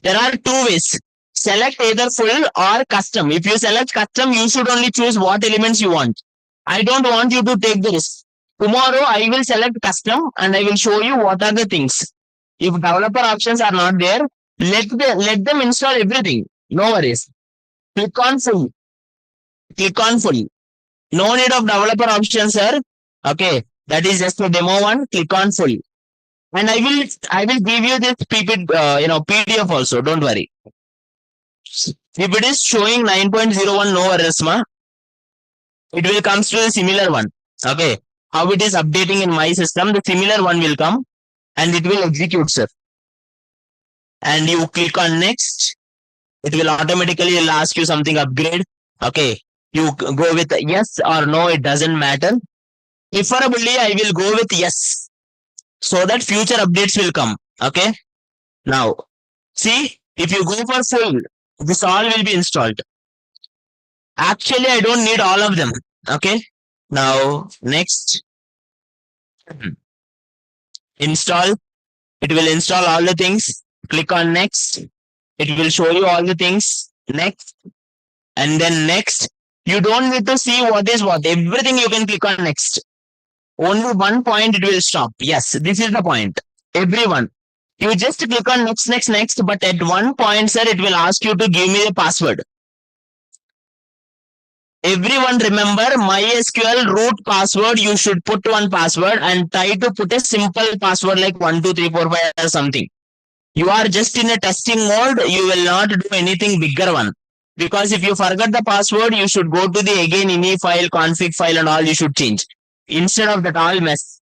Speaker 1: There are 2 ways. Select either full or custom. If you select custom, you should only choose what elements you want. I don't want you to take the risk. Tomorrow I will select custom and I will show you what are the things. If developer options are not there, let them install everything. No worries. Click on full. Click on full. No need of developer options, sir. Okay, that is just a demo one. Click on full, and I will give you this PDF also. Don't worry. If it is showing 9.01 no errors, ma, it will come to the similar one. Okay, how it is updating in my system, the similar one will come, and it will execute, sir. And you click on next. It will automatically ask you something upgrade. Okay, you go with yes or no, it doesn't matter. Preferably, I will go with yes, so that future updates will come. Okay. Now, see, if you go for full, this all will be installed. Actually, I don't need all of them. Okay. Now, next. Install. It will install all the things. Click on next. It will show you all the things. Next. And then next. You don't need to see what is what. Everything you can click on next. Only one point it will stop. Yes, this is the point. Everyone. You just click on next, next, next. But at one point, sir, it will ask you to give me the password. Everyone remember MySQL root password. You should put one password and try to put a simple password like 1, 2, 3, 4, 5 or something. You are just in a testing mode. You will not do anything bigger one. Because if you forget the password, you should go to the again ini file, config file and all you should change. Instead of that all mess,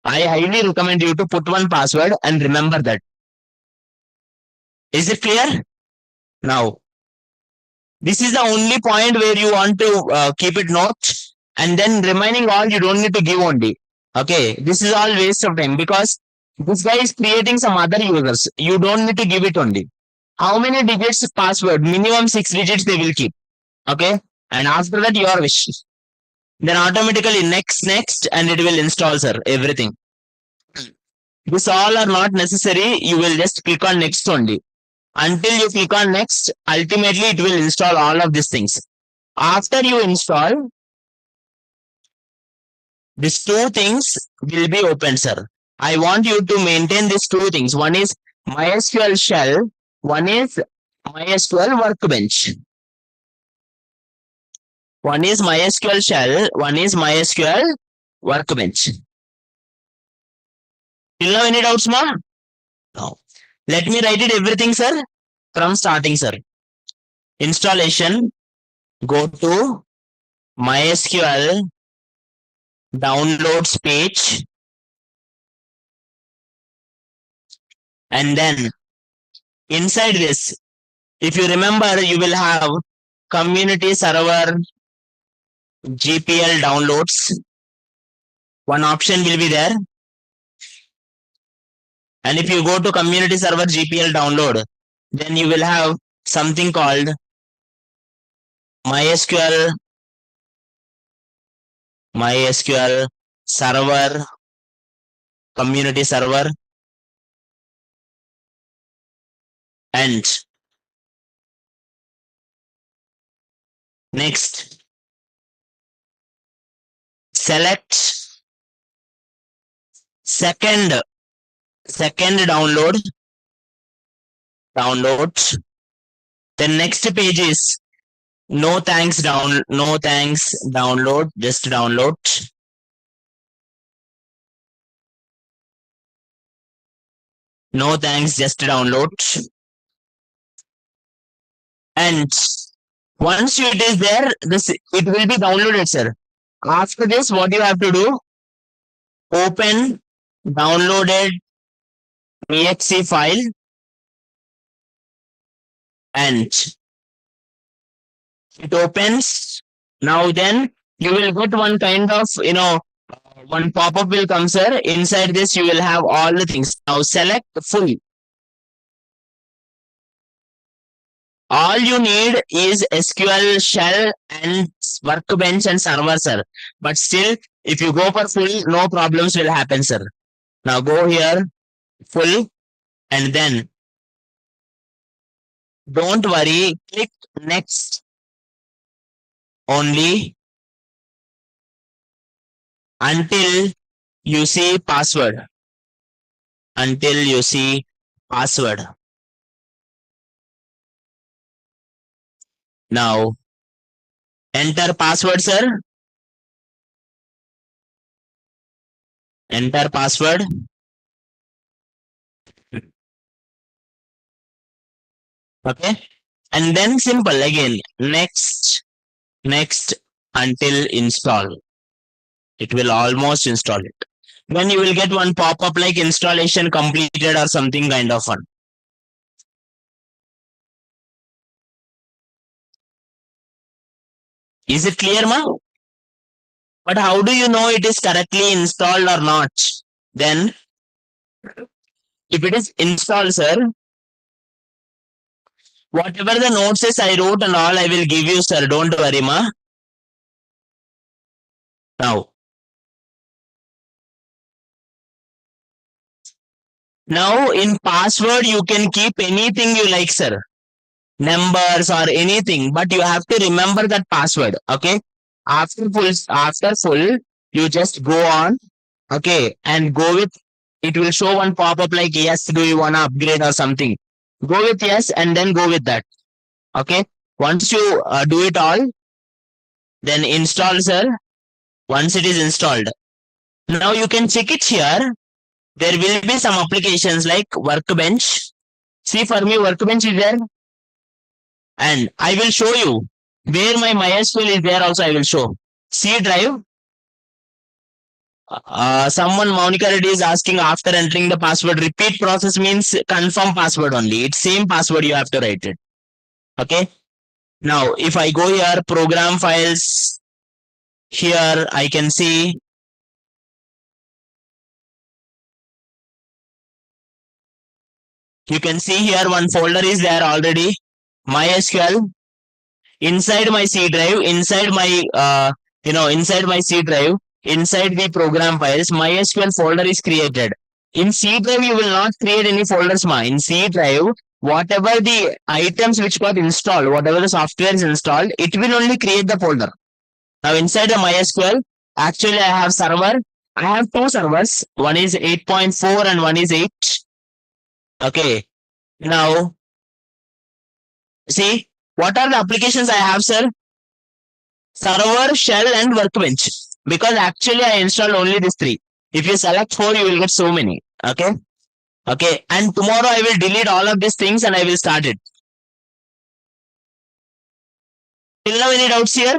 Speaker 1: I highly recommend you to put one password and remember that. Is it clear? Now, this is the only point where you want to keep it note, and then remaining all you don't need to give only. Okay, this is all waste of time because this guy is creating some other users. You don't need to give it only. How many digits password? Minimum 6 digits they will keep. Okay, and after that your wish. Then automatically next, and it will install, sir, everything. This all are not necessary. You will just click on next only. Until you click on next, ultimately it will install all of these things. After you install, these 2 things will be open, sir. I want you to maintain these 2 things. One is MySQL shell One is MySQL workbench. One is MySQL shell. One is MySQL workbench. Till now, any doubts, ma? No. Let me write it everything, sir. From starting, sir. Installation. Go to MySQL downloads page. And then inside this, if you remember, you will have community server GPL downloads. One option will be there. And if you go to community server GPL download, then you will have something called MySQL server, community server, and next select second download. The next page is no thanks download, just download. No thanks, just download. And once it is there, it will be downloaded, sir. After this, what you have to do? Open downloaded exe file and it opens. Now then you will get one kind of, one pop-up will come, sir. Inside this you will have all the things. Now select full. All you need is SQL shell and workbench and server, sir. But still, if you go for full, no problems will happen, sir. Now go here, full, and then don't worry, click next only until you see password. Until you see password. Now enter password, sir. Enter password. Okay. And then simple again. Next until install. It will almost install it. Then you will get one pop-up like installation completed or something kind of one. Is it clear, ma? But how do you know it is correctly installed or not? Then, if it is installed, sir, whatever the notes is I wrote and all, I will give you, sir. Don't worry, ma. Now in password, you can keep anything you like, sir. Numbers or anything, but you have to remember that password. Okay. After full, you just go on. Okay. And go with, it will show one pop-up like, yes, do you want to upgrade or something? Go with yes and then go with that. Okay. Once you do it all, then install, sir. Once it is installed. Now you can check it here. There will be some applications like workbench. See, for me, workbench is there. And I will show you where my MySql is there also. I will show. C drive. Someone, Monica Reddy, is asking after entering the password. Repeat process means confirm password only. It's same password you have to write it. Okay. Now, if I go here, program files, here I can see you can see here one folder is there already. MySQL. Inside my C drive, inside my inside my C drive, inside the program files, MySQL folder is created. In C drive, you will not create any folders, ma. In C drive, whatever the items which got installed, whatever the software is installed, it will only create the folder. Now inside the MySQL, actually I have server. I have two servers. One is 8.4 and one is 8. Okay. Now See, what are the applications I have, sir? Server, shell, and workbench. Because actually I installed only these three. If you select 4, you will get so many. Okay. Okay. And tomorrow I will delete all of these things and I will start it. Till now, any doubts here?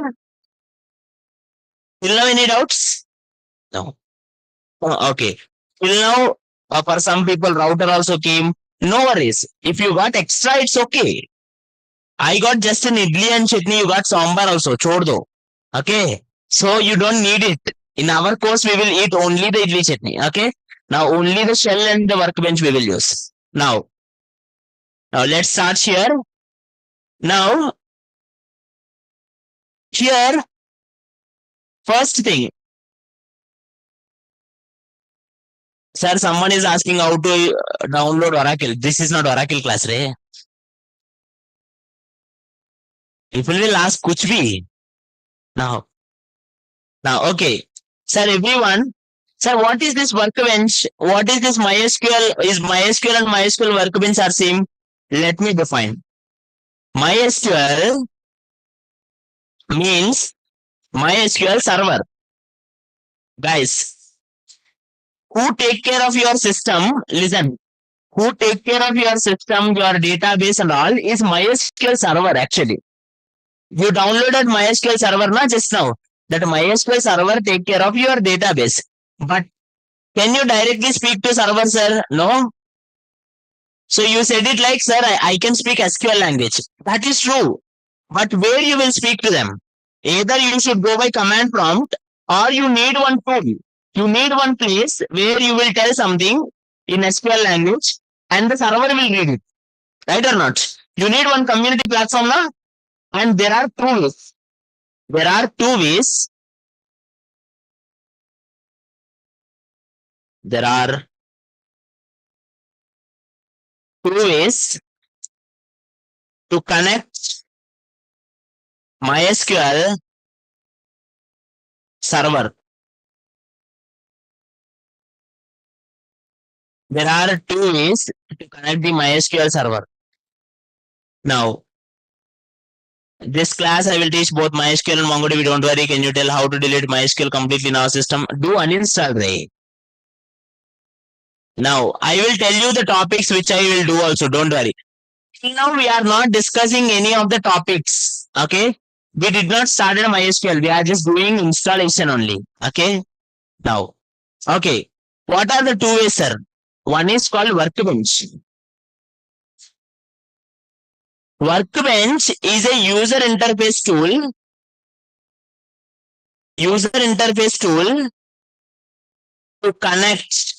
Speaker 1: Till now, any doubts? No. Okay. Till now, for some people, router also came. No worries. If you got extra, it's okay. I got just an idli and chutney. You got sambar also. Chod do. Okay. So you don't need it. In our course, we will eat only the idli chutney. Okay. Now only the shell and the workbench we will use. Now let's start here. Now here, first thing. Sir, someone is asking how to download Oracle. This is not Oracle class, right? People will ask kuch bhi. Now, okay. Sir, everyone. Sir, what is this workbench? What is this MySql? Is MySql and MySql workbench are same? Let me define. MySql means MySql server. Guys, who take care of your system? Listen. Who take care of your system, your database and all is MySql server actually. You downloaded MySql server na just now. That MySql server take care of your database. But can you directly speak to server, sir? No. So you said it like, sir, I can speak SQL language. That is true. But where you will speak to them? Either you should go by command prompt or you need one tool. You need one place where you will tell something in SQL language and the server will read it. Right or not? You need one community platform now, and there are two ways. There are two ways. There are two ways to connect MySQL server. There are two ways to connect the MySQL server. Now, this class I will teach both MySQL and MongoDB. Don't worry. Can you tell how to delete MySQL completely in our system? Do uninstall, right? Now, I will tell you the topics which I will do also. Don't worry. Now we are not discussing any of the topics. Okay. We did not start in MySQL. We are just doing installation only. Okay. Now, okay. What are the two ways, sir? One is called workbench. Workbench is a user interface tool. User interface tool to connect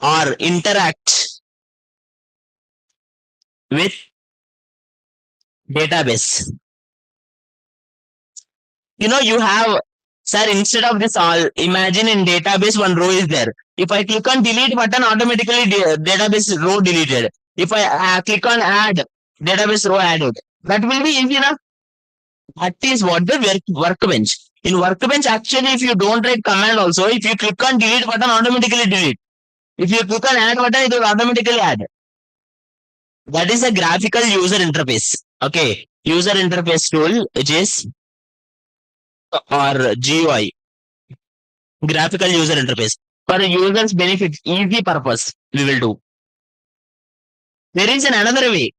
Speaker 1: or interact with database. You have, sir, instead of this all, imagine in database one row is there. If I click on delete button, automatically database row deleted. If I click on add, database row added. That will be easy enough. That is what the workbench. In workbench, actually, if you don't write command also, if you click on delete button, automatically delete. If you click on add button, it will automatically add. That is a graphical user interface. Okay. User interface tool, which is or GUI. Graphical user interface. For the user's benefit, easy purpose, we will do. There is another way.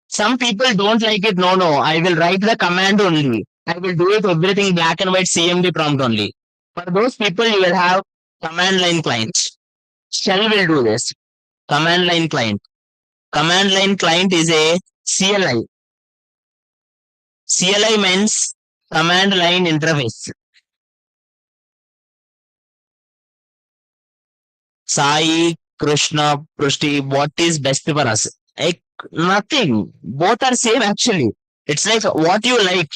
Speaker 1: Some people don't like it. No, I will write the command only. I will do it everything black and white CMD prompt only. For those people, you will have command line client. Shell will do this. Command line client. Command line client is a CLI. CLI means command line interface. Sai, Krishna, Prushti, what is best for us? Like nothing. Both are same actually. It's like what you like.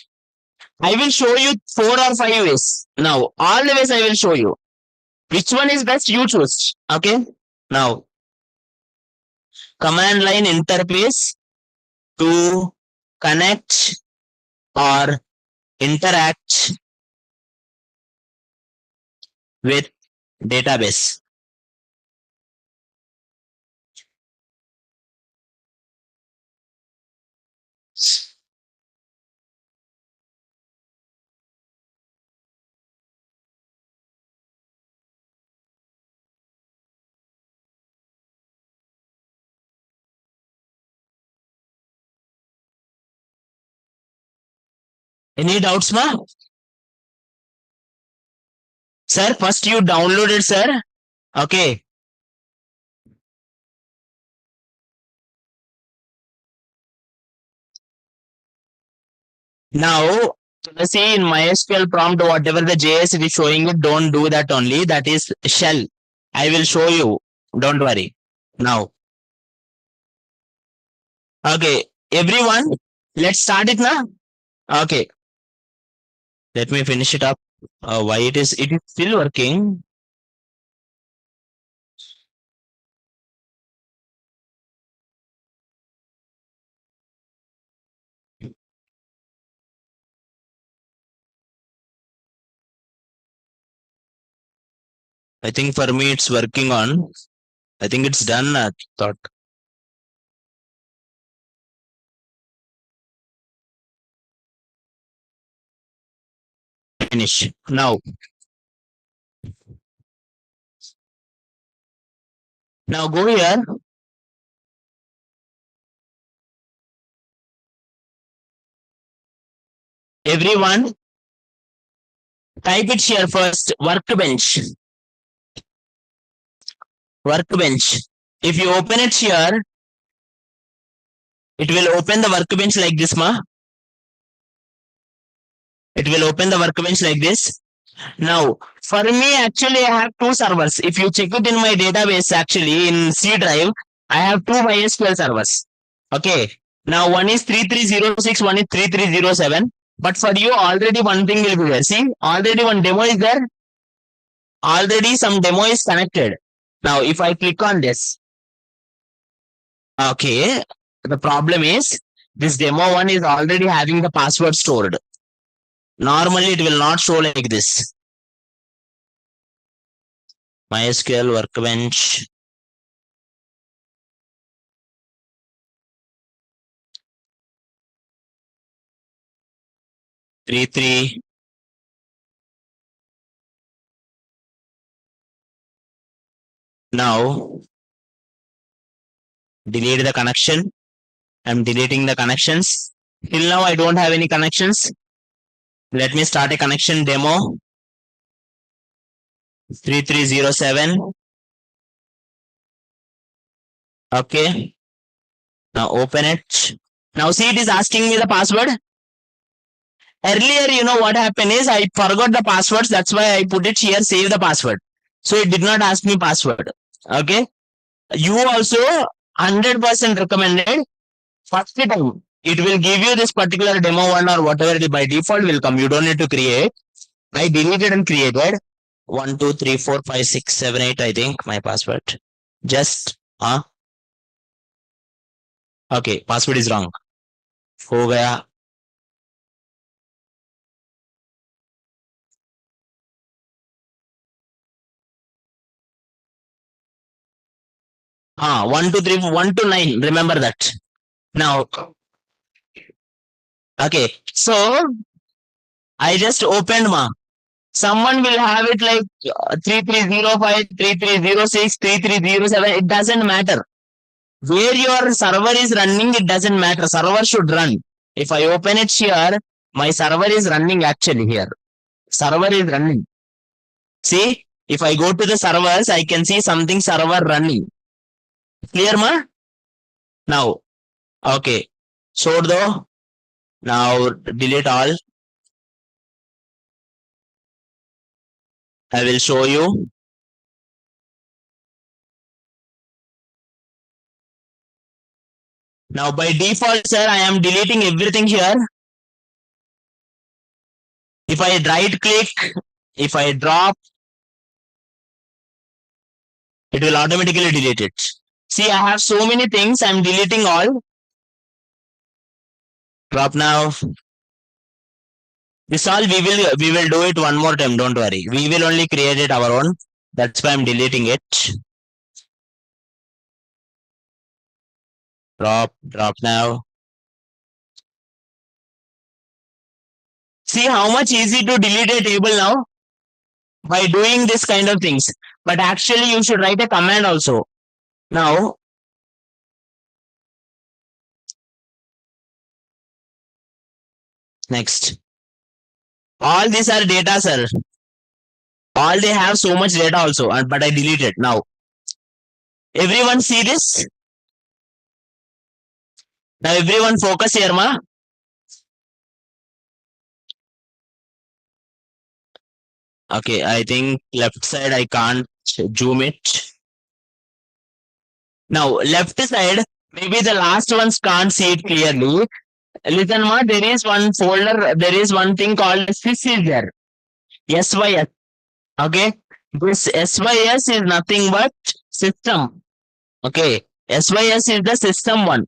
Speaker 1: I will show you 4 or 5 ways. Now, all the ways I will show you. Which one is best, you choose. Okay. Now, command line interface to connect or interact with database. Any doubts, ma? Sir, first you downloaded, sir. Okay. Now, see in MySql prompt, whatever the JS it is showing it, don't do that only. That is shell. I will show you. Don't worry. Now. Okay. Everyone, let's start it now. Okay. Let me finish it up. Why it is still working. I think for me it's working on. I think it's done. I thought. Finish. Now. Now go here. Everyone, type it here first. Workbench. Workbench. If you open it here, it will open the workbench like this, ma. It will open the workbench like this. Now, for me, actually, I have two servers. If you check it in my database, actually, in C drive, I have two MySql servers. Okay. Now, one is 3306, one is 3307. But for you, already one thing will be there. See, already one demo is there. Already some demo is connected. Now, if I click on this, okay, the problem is this demo one is already having the password stored. Normally, it will not show like this. MySql workbench. Three. Now, delete the connection. I'm deleting the connections. Till now, I don't have any connections. Let me start a connection demo. 3307. Okay. Now open it. Now see, it is asking me the password. Earlier, you know what happened is I forgot the passwords. That's why I put it here, save the password. So it did not ask me password. Okay. You also 100% recommended first time. It will give you this particular demo one or whatever it by default will come. You don't need to create. I deleted and created 1, 2, 3, 4, 5, 6, 7, 8. I think my password. Just okay, password is wrong. हो गया. हाँ 1, 2, 3, 1 to 9. Remember that. Now, okay. So I just opened ma. Someone will have it like 3305, 3306, 3307. It doesn't matter. Where your server is running, it doesn't matter. Server should run. If I open it here, my server is running actually here. Server is running. See, if I go to the servers, I can see something server running. Clear, ma? Now, okay. So though, now delete all. I will show you. Now by default, sir, I am deleting everything here. If I right click, if I drop, it will automatically delete it. See, I have so many things. I'm deleting all. Drop now. This all we will do it one more time. Don't worry. We will only create it our own. That's why I'm deleting it. Drop now. See how much easy to delete a table now by doing this kind of things. But actually, you should write a command also. Now, next. All these are data, sir. All they have so much data also, but I deleted now. Everyone see this? Now everyone focus here, ma. Okay, I think left side I can't zoom it. Now left side, maybe the last ones can't see it clearly. Listen, ma, there is one folder, there is one thing called sys is there. SYS. Okay. This SYS is nothing but system. Okay. SYS is the system one.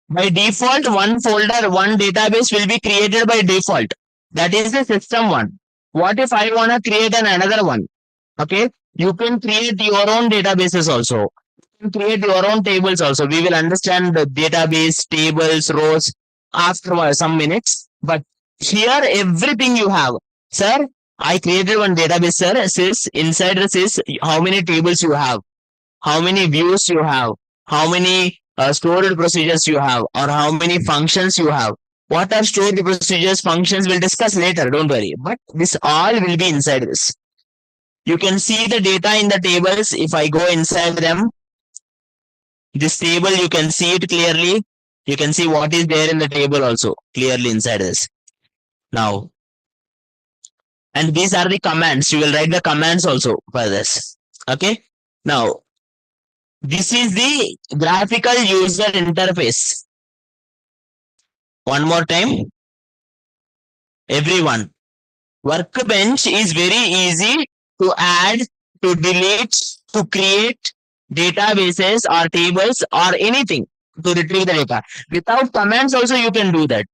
Speaker 1: By default, one folder, one database will be created by default. That is the system one. What if I want to create another one? Okay. You can create your own databases also. You can create your own tables also. We will understand the database, tables, rows after some minutes. But here, everything you have. Sir, I created one database, sir. Sys, inside the sys, how many tables you have, how many views you have, how many stored procedures you have, or how many functions you have. What are stored procedures, functions, we'll discuss later, don't worry. But this all will be inside this. You can see the data in the tables. If I go inside them, this table, you can see it clearly. You can see what is there in the table also clearly inside this. Now, and these are the commands. You will write the commands also for this. Okay. Now, this is the graphical user interface. One more time. Everyone. Workbench is very easy to add, to delete, to create databases or tables or anything to retrieve the data. Without commands also you can do that.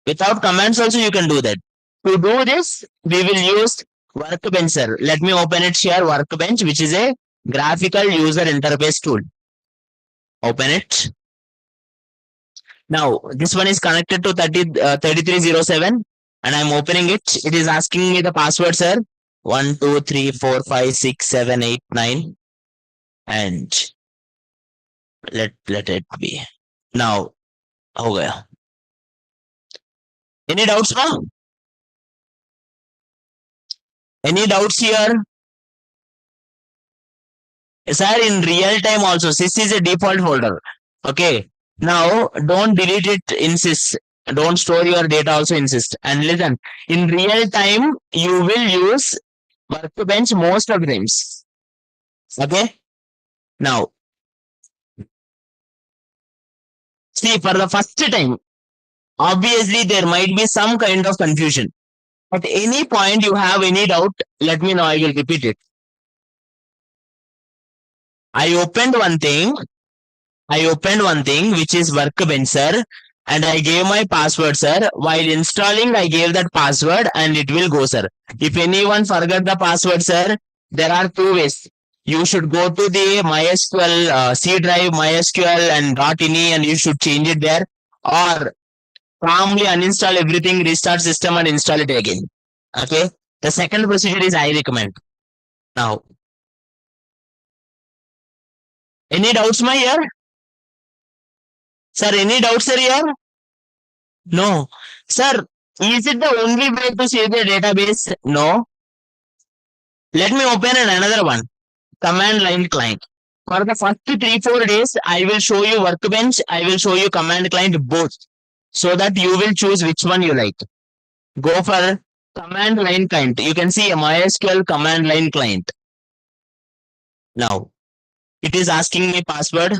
Speaker 1: Without commands also you can do that. To do this, we will use Workbench, sir. Let me open it here, Workbench, which is a graphical user interface tool. Open it. Now, this one is connected to 3307 and I'm opening it. It is asking me the password, sir. 1, 2, 3, 4, 5, 6, 7, 8, 9. And let it be. Now, ho gaya. Any doubts now? Any doubts here? Sir, in real time also, sys is a default folder. Okay. Now, don't delete it in sys. Don't store your data also in sys. And listen, in real time, you will use Workbench most of the times. Okay. Now, see, for the first time, obviously there might be some kind of confusion. At any point you have any doubt, let me know. I will repeat it. I opened one thing which is Workbench, sir, and I gave my password, sir. While installing, I gave that password and it will go, sir. If anyone forgot the password, sir, there are two ways. You should go to the MySql C drive, MySql and .ini and you should change it there, or calmly uninstall everything, restart system and install it again. Okay. The second procedure is I recommend. Now, any doubts, my here? Sir, any doubts, sir, here? No. Sir, is it the only way to save the database? No. Let me open another one. Command line client. For the first 3-4 days, I will show you Workbench. I will show you command client both, so that you will choose which one you like. Go for command line client. You can see a MySql command line client. Now, it is asking me password.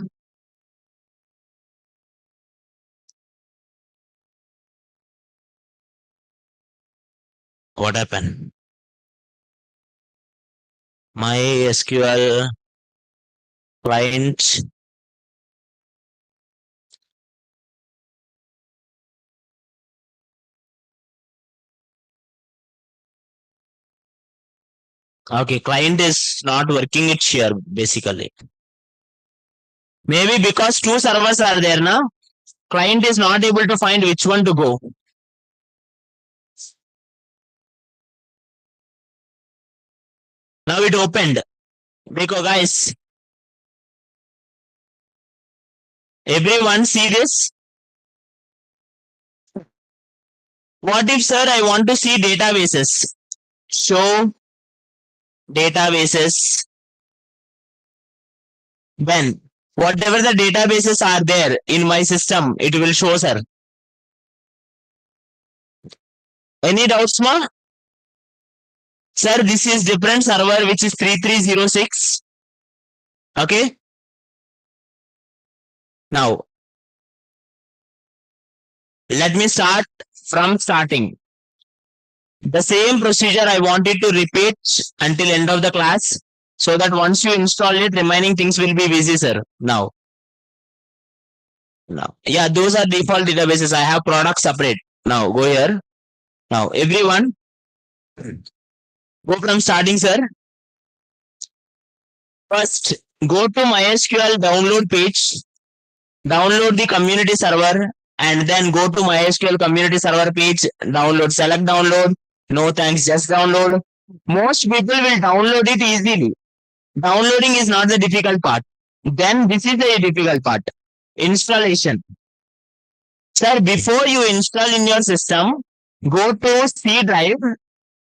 Speaker 1: What happened? MySql client. Okay, client is not working it here basically. Maybe because two servers are there now, client is not able to find which one to go. Now it opened. Because guys, everyone see this? What if, sir, I want to see databases? Show databases. When whatever the databases are there in my system, it will show, sir. Any doubts, ma? Sir, this is different server which is 3306. Okay. Now, let me start from starting. The same procedure I wanted to repeat until end of the class, so that once you install it, remaining things will be easy, sir. Now, yeah, those are default databases. I have products separate. Now, go here. Now, everyone, go from starting, sir. First, go to MySql download page, download the community server, and then go to MySql community server page, download, select download. No thanks, just download. Most people will download it easily. Downloading is not the difficult part. Then this is the difficult part. Installation. Sir, before you install in your system, go to C drive.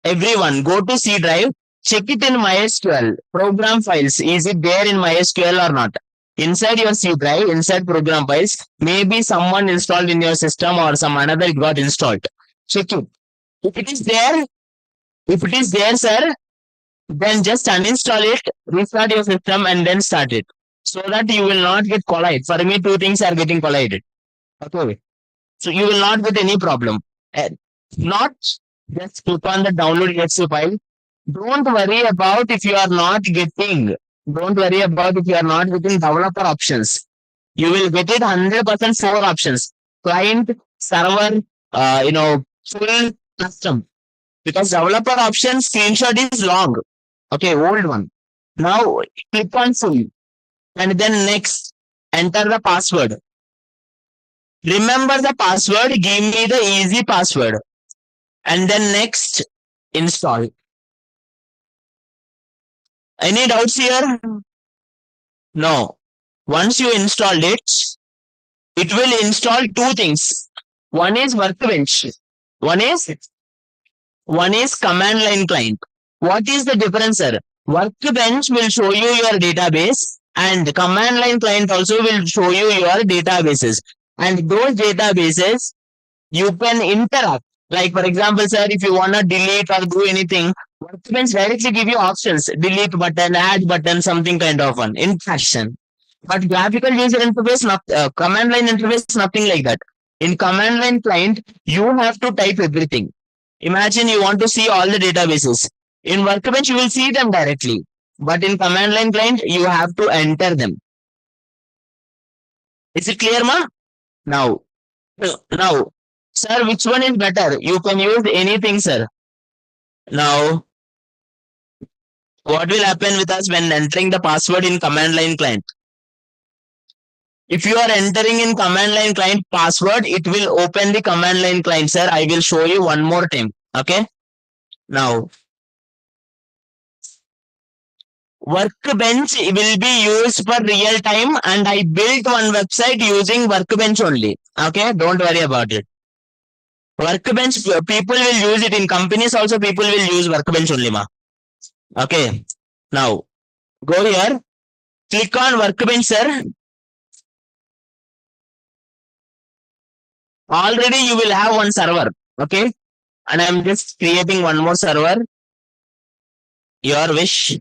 Speaker 1: Everyone, go to C drive. Check it in MySql. Program files. Is it there in MySql or not? Inside your C drive, inside program files, maybe someone installed in your system or some another got installed. Check it. If it is there, sir, then just uninstall it, restart your system, and then start it, so that you will not get collided. For me, two things are getting collided. Okay, so you will not get any problem. Not just click on the download exe file. Don't worry about if you are not getting. Don't worry about if you are not getting developer options. You will get it 100% 4 options: client, server, full, custom. Because developer option screenshot is long. Okay, old one. Now click on full and then next, enter the password. Remember the password, give me the easy password, and then next, install. Any doubts here? No. Once you installed it, it will install two things. One is workbench. One is command line client. What is the difference, sir? Workbench will show you your database, and command line client also will show you your databases. And those databases you can interact. Like, for example, sir, if you want to delete or do anything, Workbench directly give you options: delete button, add button, something kind of one interaction. But graphical user interface, command line interface, nothing like that. In command line client, you have to type everything. Imagine you want to see all the databases. In Workbench, you will see them directly. But in command line client, you have to enter them. Is it clear, ma? Now, sir, which one is better? You can use anything, sir. Now, what will happen with us when entering the password in command line client? If you are entering in command line client password, it will open the command line client, sir. I will show you one more time. Okay. Now, Workbench will be used for real time, and I built one website using Workbench only. Okay. Don't worry about it. Workbench, people will use it in companies also. People will use Workbench only, ma. Okay. Now, go here. Click on Workbench, sir. Already you will have one server. Okay. And I'm just creating one more server. Your wish.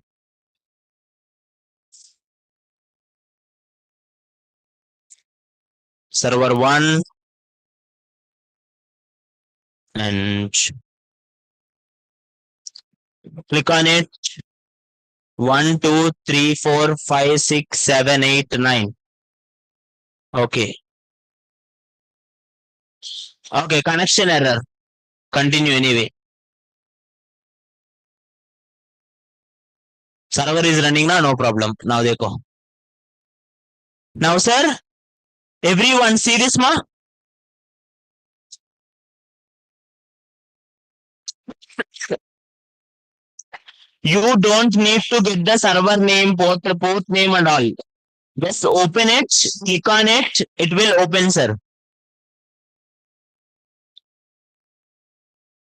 Speaker 1: Server 1. And click on it. 1, 2, 3, 4, 5, 6, 7, 8, 9. Okay. Okay, connection error. Continue anyway. Server is running now, no problem. Now dekho. Now, sir, everyone see this, ma? You don't need to get the server name, port name and all. Just open it, click on it, it will open, sir.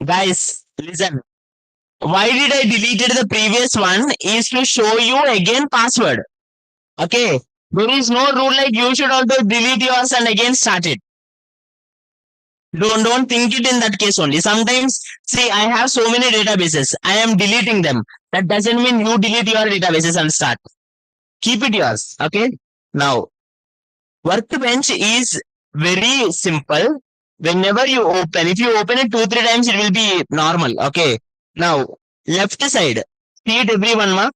Speaker 1: Guys, listen. Why did I deleted the previous one is to show you again password. Okay. There is no rule like you should also delete yours and again start it. Don't think it in that case only. Sometimes, see, I have so many databases. I am deleting them. That doesn't mean you delete your databases and start. Keep it yours. Okay. Now, workbench is very simple. Whenever you open, if you open it 2-3 times, it will be normal. Okay. Now, left side. See it everyone, ma?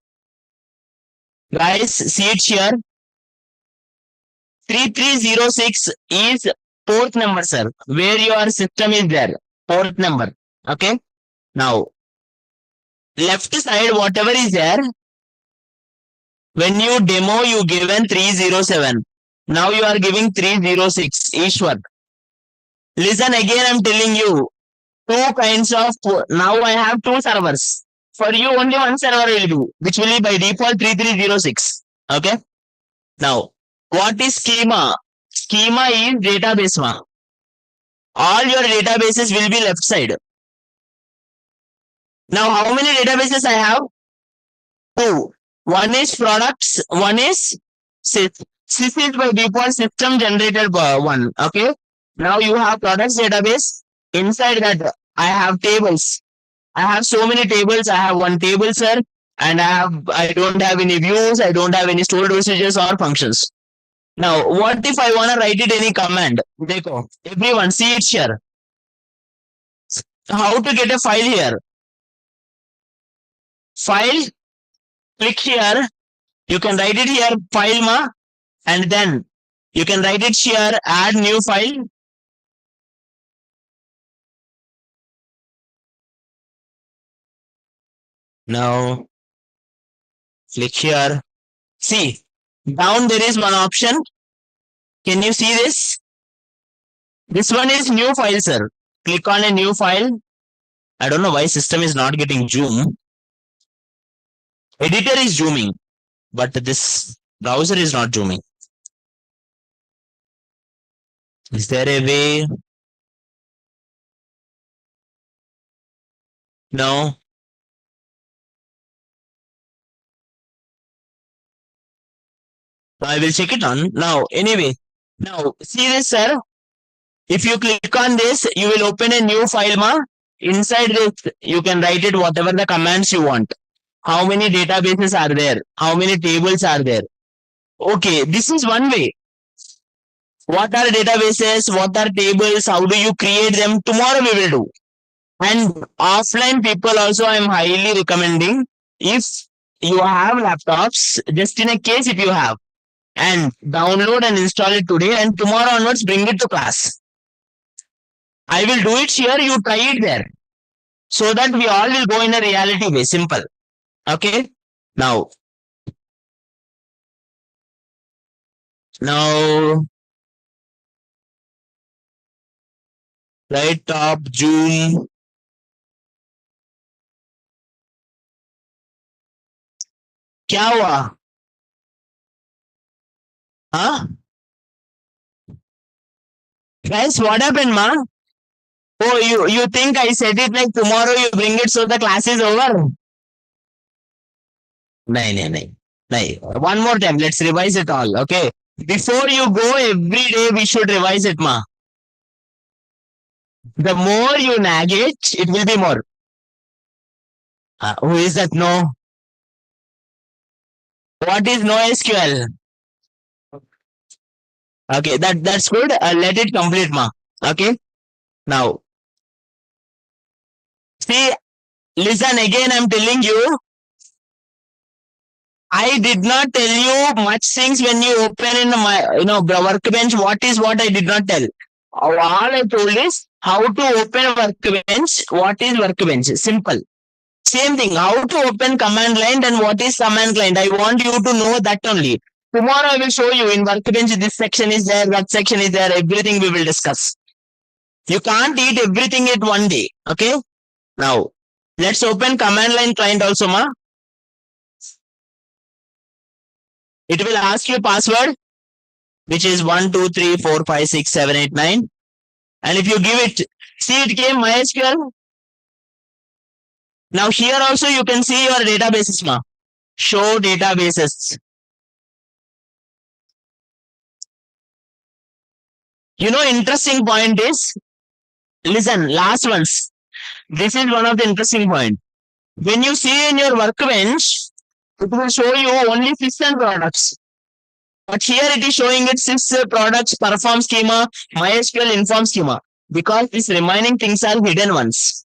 Speaker 1: Guys, see it here. 3306 is port number, sir. Where your system is there. Port number. Okay. Now, left side, whatever is there. When you demo, you given 307. Now you are giving 306. Ishwar. Listen again, I'm telling you. Two kinds of, now I have two servers. For you, only one server will do, which will be by default 3306. Okay. Now, what is schema? Schema is database one. All your databases will be left side. Now, how many databases I have? Two. One is products, one is sys. Sys is by default system generated one. Okay. Now you have products database. Inside that, I have tables. I have so many tables. I have one table, sir. And I don't have any views. I don't have any stored procedures or functions. Now, what if I want to write it any command? Dekho, everyone see it here. How to get a file here? File, click here. You can write it here, file ma, and then you can write it here, add new file. Now, click here. See, down there is one option. Can you see this? This one is new file, sir. Click on a new file. I don't know why system is not getting zoom. Editor is zooming, but this browser is not zooming. Is there a way? No. I will check it on now. Anyway, now see this, sir. If you click on this, you will open a new file, ma. Inside this, you can write it whatever the commands you want. How many databases are there? How many tables are there? Okay, this is one way. What are databases? What are tables? How do you create them? Tomorrow we will do. And offline people also I am highly recommending. If you have laptops, just in a case if you have, and download and install it today, and tomorrow onwards bring it to class. I will do it here, you try it there. So that we all will go in a reality way. Simple. Okay. Now, right top, zoom. क्या हुआ? Huh? Guys, what happened, ma? Oh, you think I said it like tomorrow you bring it so the class is over? No. One more time, let's revise it all, okay? Before you go, every day we should revise it, ma. The more you nag it will be more. Who is that no? What is NoSQL? Okay, that's good. Let it complete, ma. Okay. Now, see, listen again. I'm telling you. I did not tell you much things when you open in my workbench. What I did not tell. All I told is how to open workbench. What is workbench? Simple. Same thing. How to open command line and what is command line. I want you to know that only. Tomorrow I will show you in workbench. This section is there. That section is there. Everything we will discuss. You can't eat everything at one day. Okay. Now let's open command line client also, ma. It will ask you password, which is 1, 2, 3, 4, 5, 6, 7, 8, 9. And if you give it, see it came MySql. Now here also you can see your databases ma. Show databases. Interesting point is, listen, last ones. This is one of the interesting point. When you see in your workbench, it will show you only system products. But here it is showing it sys products, perform schema, MySql inform schema. Because these remaining things are hidden ones.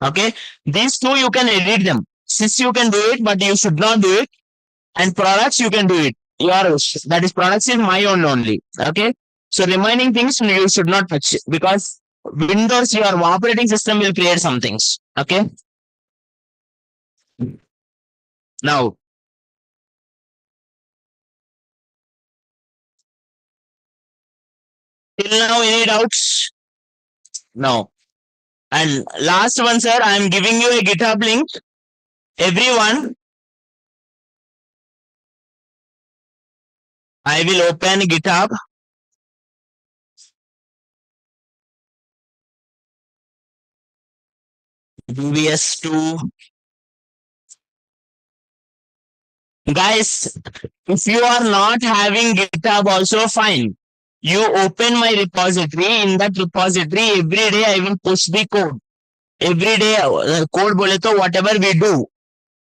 Speaker 1: Okay. These two you can edit them. Sys you can do it, but you should not do it. And products you can do it. Your wish. That is products is my own only. Okay. So remaining things you should not touch because Windows, your operating system will create some things. Okay. Now, till now, any doubts? No. And last one, sir, I am giving you a GitHub link. Everyone, I will open GitHub. VS2. Guys, if you are not having GitHub, also fine. You open my repository. In that repository, every day I will push the code. Every day, code bole to whatever we do.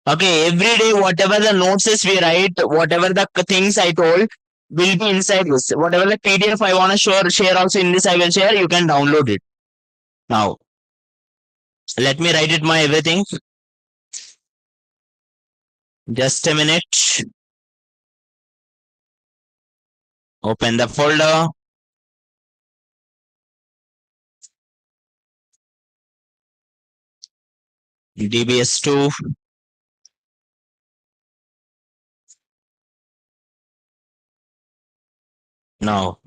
Speaker 1: Okay, every day, whatever the notes we write, whatever the things I told will be inside this. Whatever the PDF I want to share also in this, I will share. You can download it. Now, let me write it my everything. Just a minute. Open the folder. DBS2. Now,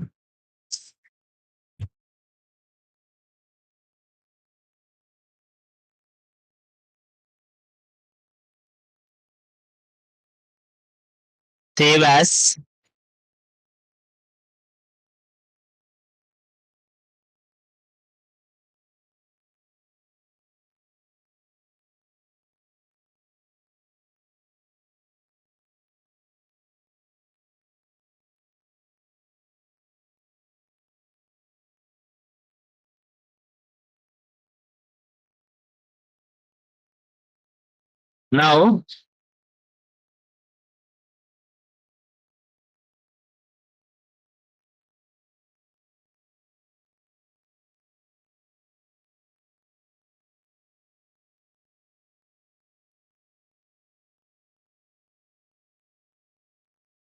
Speaker 1: save as. Now,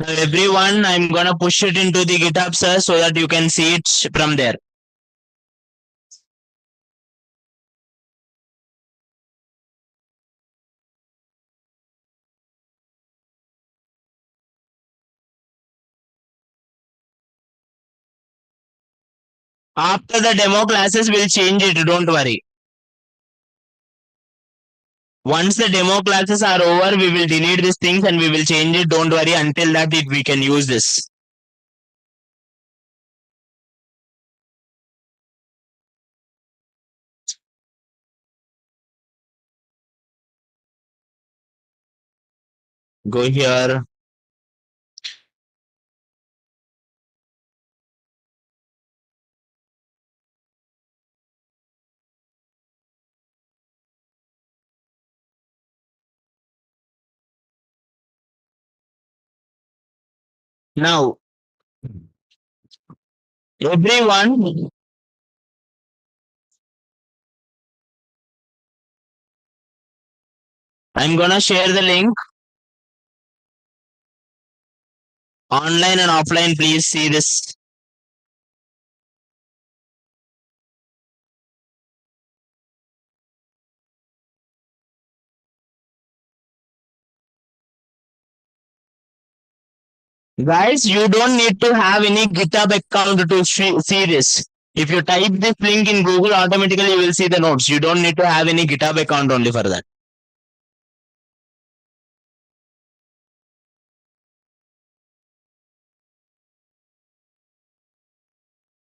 Speaker 1: everyone, I'm gonna push it into the GitHub, sir, so that you can see it from there. After the demo classes, we'll change it. Don't worry. Once the demo classes are over, we will delete these things and we will change it. Don't worry. Until that, we can use this. Go here. Now, everyone, I'm gonna share the link. Online and offline, please see this. Guys, you don't need to have any GitHub account to see this. If you type this link in Google, automatically you will see the notes. You don't need to have any GitHub account only for that.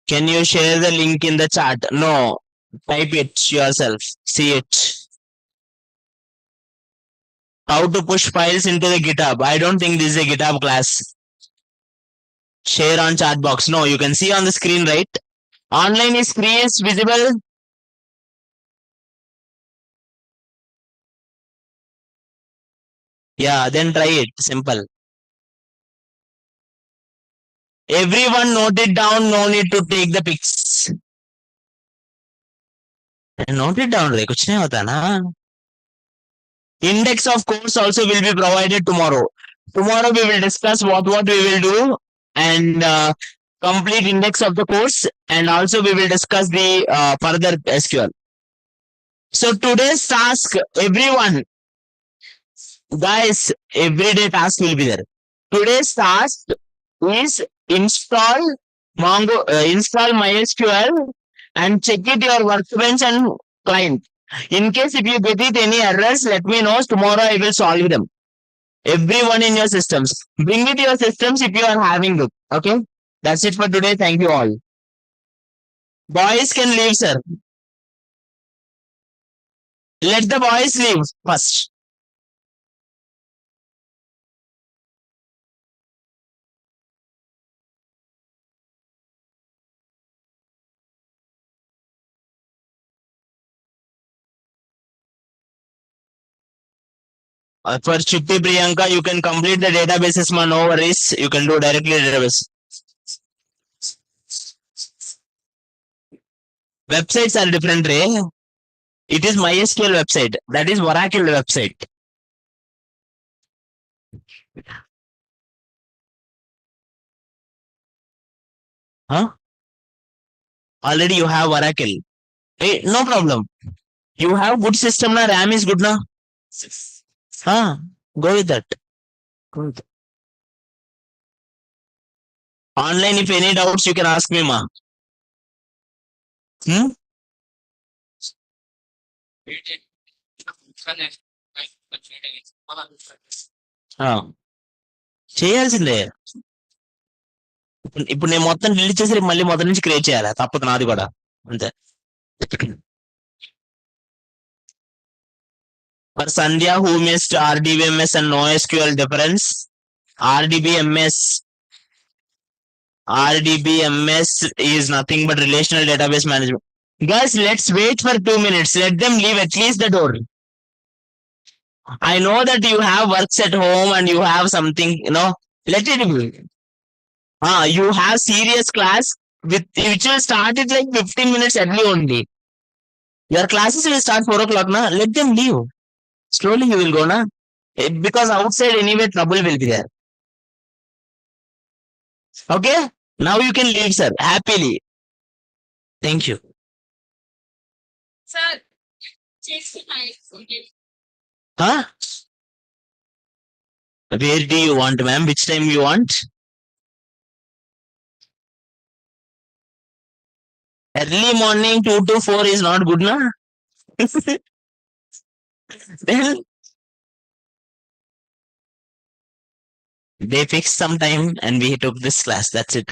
Speaker 1: Can you share the link in the chat? No. Type it yourself. See it. how to push files into the GitHub. I don't think this is a GitHub class. Share on chat box. No, you can see on the screen, right? Online is free, is visible. Yeah, then try it. Simple. Everyone note it down. No need to take the pics. Note it down. कुछ नहीं होता ना. Index of course also will be provided tomorrow. Tomorrow we will discuss what we will do and complete index of the course, and also we will discuss the further SQL. So today's task, everyone, guys, everyday task will be there. Today's task is install install MySql and check it your workbench and client. In case if you get it any errors, let me know. Tomorrow I will solve them. Everyone in your systems. Bring it to your systems if you are having it. Okay? That's it for today. Thank you all. Boys can leave, sir. Let the boys leave first. For Chitti Priyanka, you can complete the databases, man. No worries. You can do directly database. Websites are different, Ray. It is MySQL website. That is Oracle website. Huh? Already you have Oracle. Hey, no problem. You have good system na, RAM is good na. Huh? Go with that. Go with that. Online, if any doubts, you can ask me, ma. చేయాల్సిందే. ఇప్పుడు నేను మొత్తం delete చేసి మళ్ళీ మొదటి నుంచి create చేయాలి, తప్పదు నాది కూడా అంతే. For Sandhya who missed RDBMS and NoSQL difference, RDBMS is nothing but relational database management. Guys, let's wait for 2 minutes. Let them leave at least the door. I know that you have works at home and you have something, let it be. You have serious class which will start it like 15 minutes early only. Your classes will start 4 o'clock na. Let them leave. Slowly you will go na. Because outside anyway trouble will be there. Okay? Now you can leave, sir. Happily. Thank you.
Speaker 3: Sir,
Speaker 1: Huh? Where do you want, ma'am? Which time you want? Early morning 2 to 4 is not good, na? Then they fixed some time and we took this class. That's it.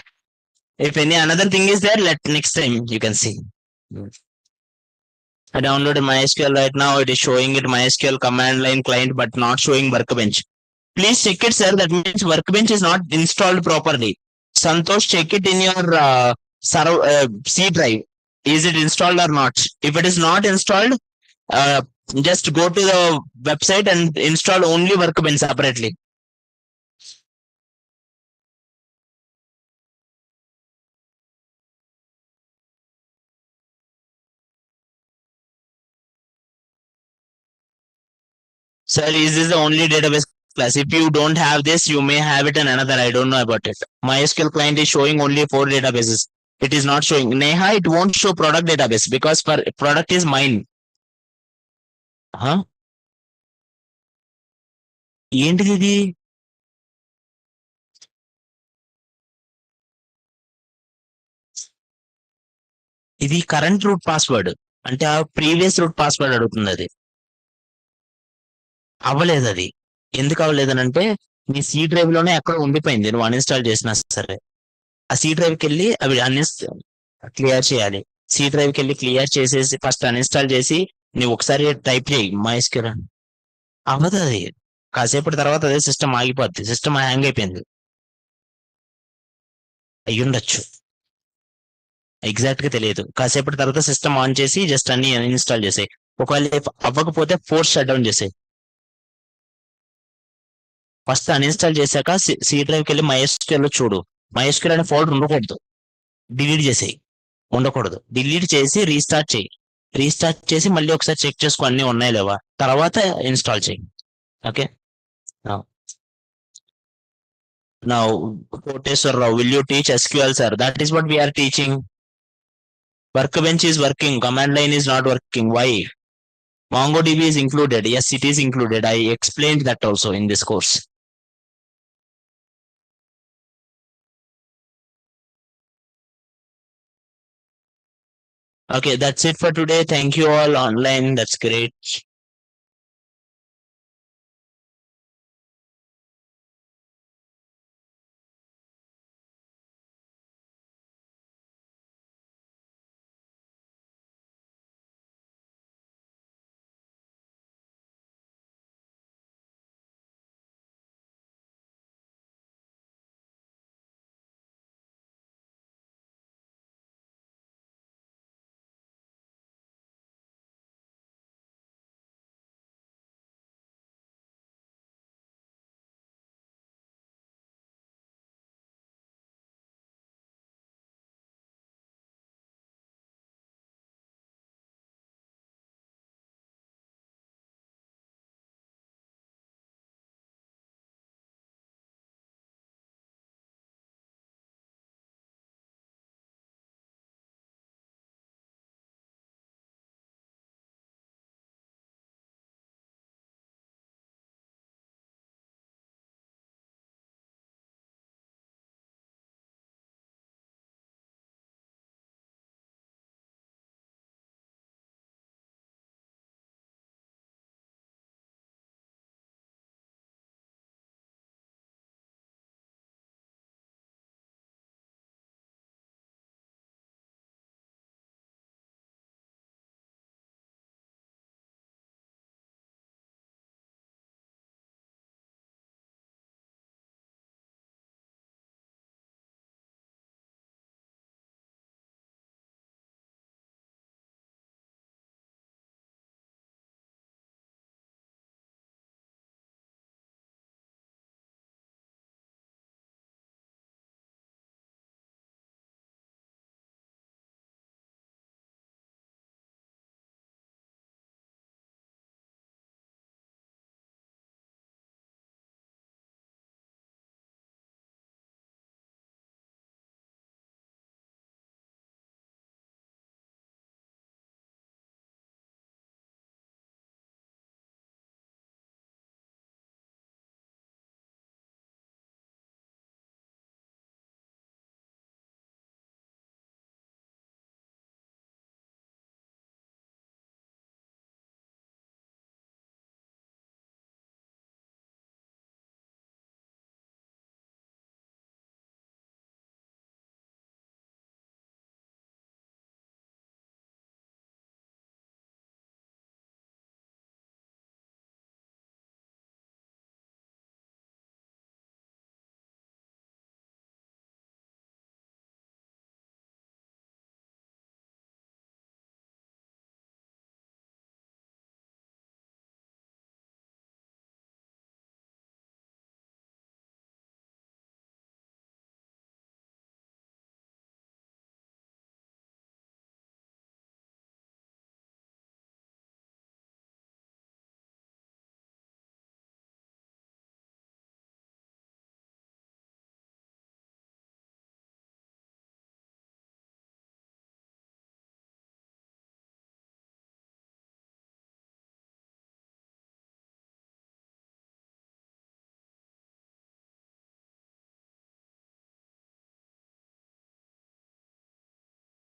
Speaker 1: If any another thing is there, let next time you can see. I downloaded MySQL right now. It is showing it MySQL command line client, but not showing workbench. Please check it, sir. That means workbench is not installed properly. Santosh, check it in your C drive. Is it installed or not? If it is not installed, just go to the website and install only workbench separately. Sir, is this the only database class? If you don't have this, you may have it in another. I don't know about it. MySQL client is showing only 4 databases. It is not showing. Neha, it won't show product database because for product is mine. Huh? ఏంటిది ఇది? ఇది current route password అంటే ఆ previous route password అడుగుతుంది. అది అవ్వలేదు. అది ఎందుకు అవ్వలేదు అంటే మీ సి డ్రైవ్ లోనే ఎక్కడ ఉండిపోయింది. నువ్వు అన్ఇన్స్టాల్ చేసినా సరే ఆ సి డ్రైవ్ కి వెళ్ళి అవి క్లియర్ చేయాలి. సి డ్రైవ్ కి వెళ్ళి క్లియర్ చేసేసి ఫస్ట్ అన్ఇన్స్టాల్ చేసి నువ్వు ఒకసారి టైప్ చేయి MySql. అవ్వదు అది. కాసేపటి తర్వాత అదే సిస్టమ్ ఆగిపోద్ది, సిస్టమ్ హ్యాంగ్ అయిపోయింది అయ్యుండొచ్చు, ఎగ్జాక్ట్ గా తెలియదు. కాసేపటి తర్వాత సిస్టమ్ ఆన్ చేసి జస్ట్ అన్ని ఇన్స్టాల్ చేసాయి. ఒకవేళ అవ్వకపోతే ఫోర్స్ షట్ డౌన్ చేసాయి. ఫస్ట్ అన్ఇన్స్టాల్ చేశాక సి డ్రైవ్కి వెళ్ళి MySql లో చూడు. MySql అనే ఫోల్డర్ ఉండకూడదు, డిలీట్ చేసేయి, ఉండకూడదు. డిలీట్ చేసి రీస్టార్ట్ చేయి. రీస్టార్ట్ చేసి మళ్ళీ ఒకసారి చెక్ చేసుకో అన్ని ఉన్నాయి లేవా, తర్వాత ఇన్స్టాల్ చేయి. Okay. Now, Koteswar Rao, will you teach SQL, sir? That is what we are teaching. Workbench is working, command line is not working. Why? MongoDB is included. Yes, it is included. I explained that also in this course. Okay, that's it for today. Thank you all online. That's great.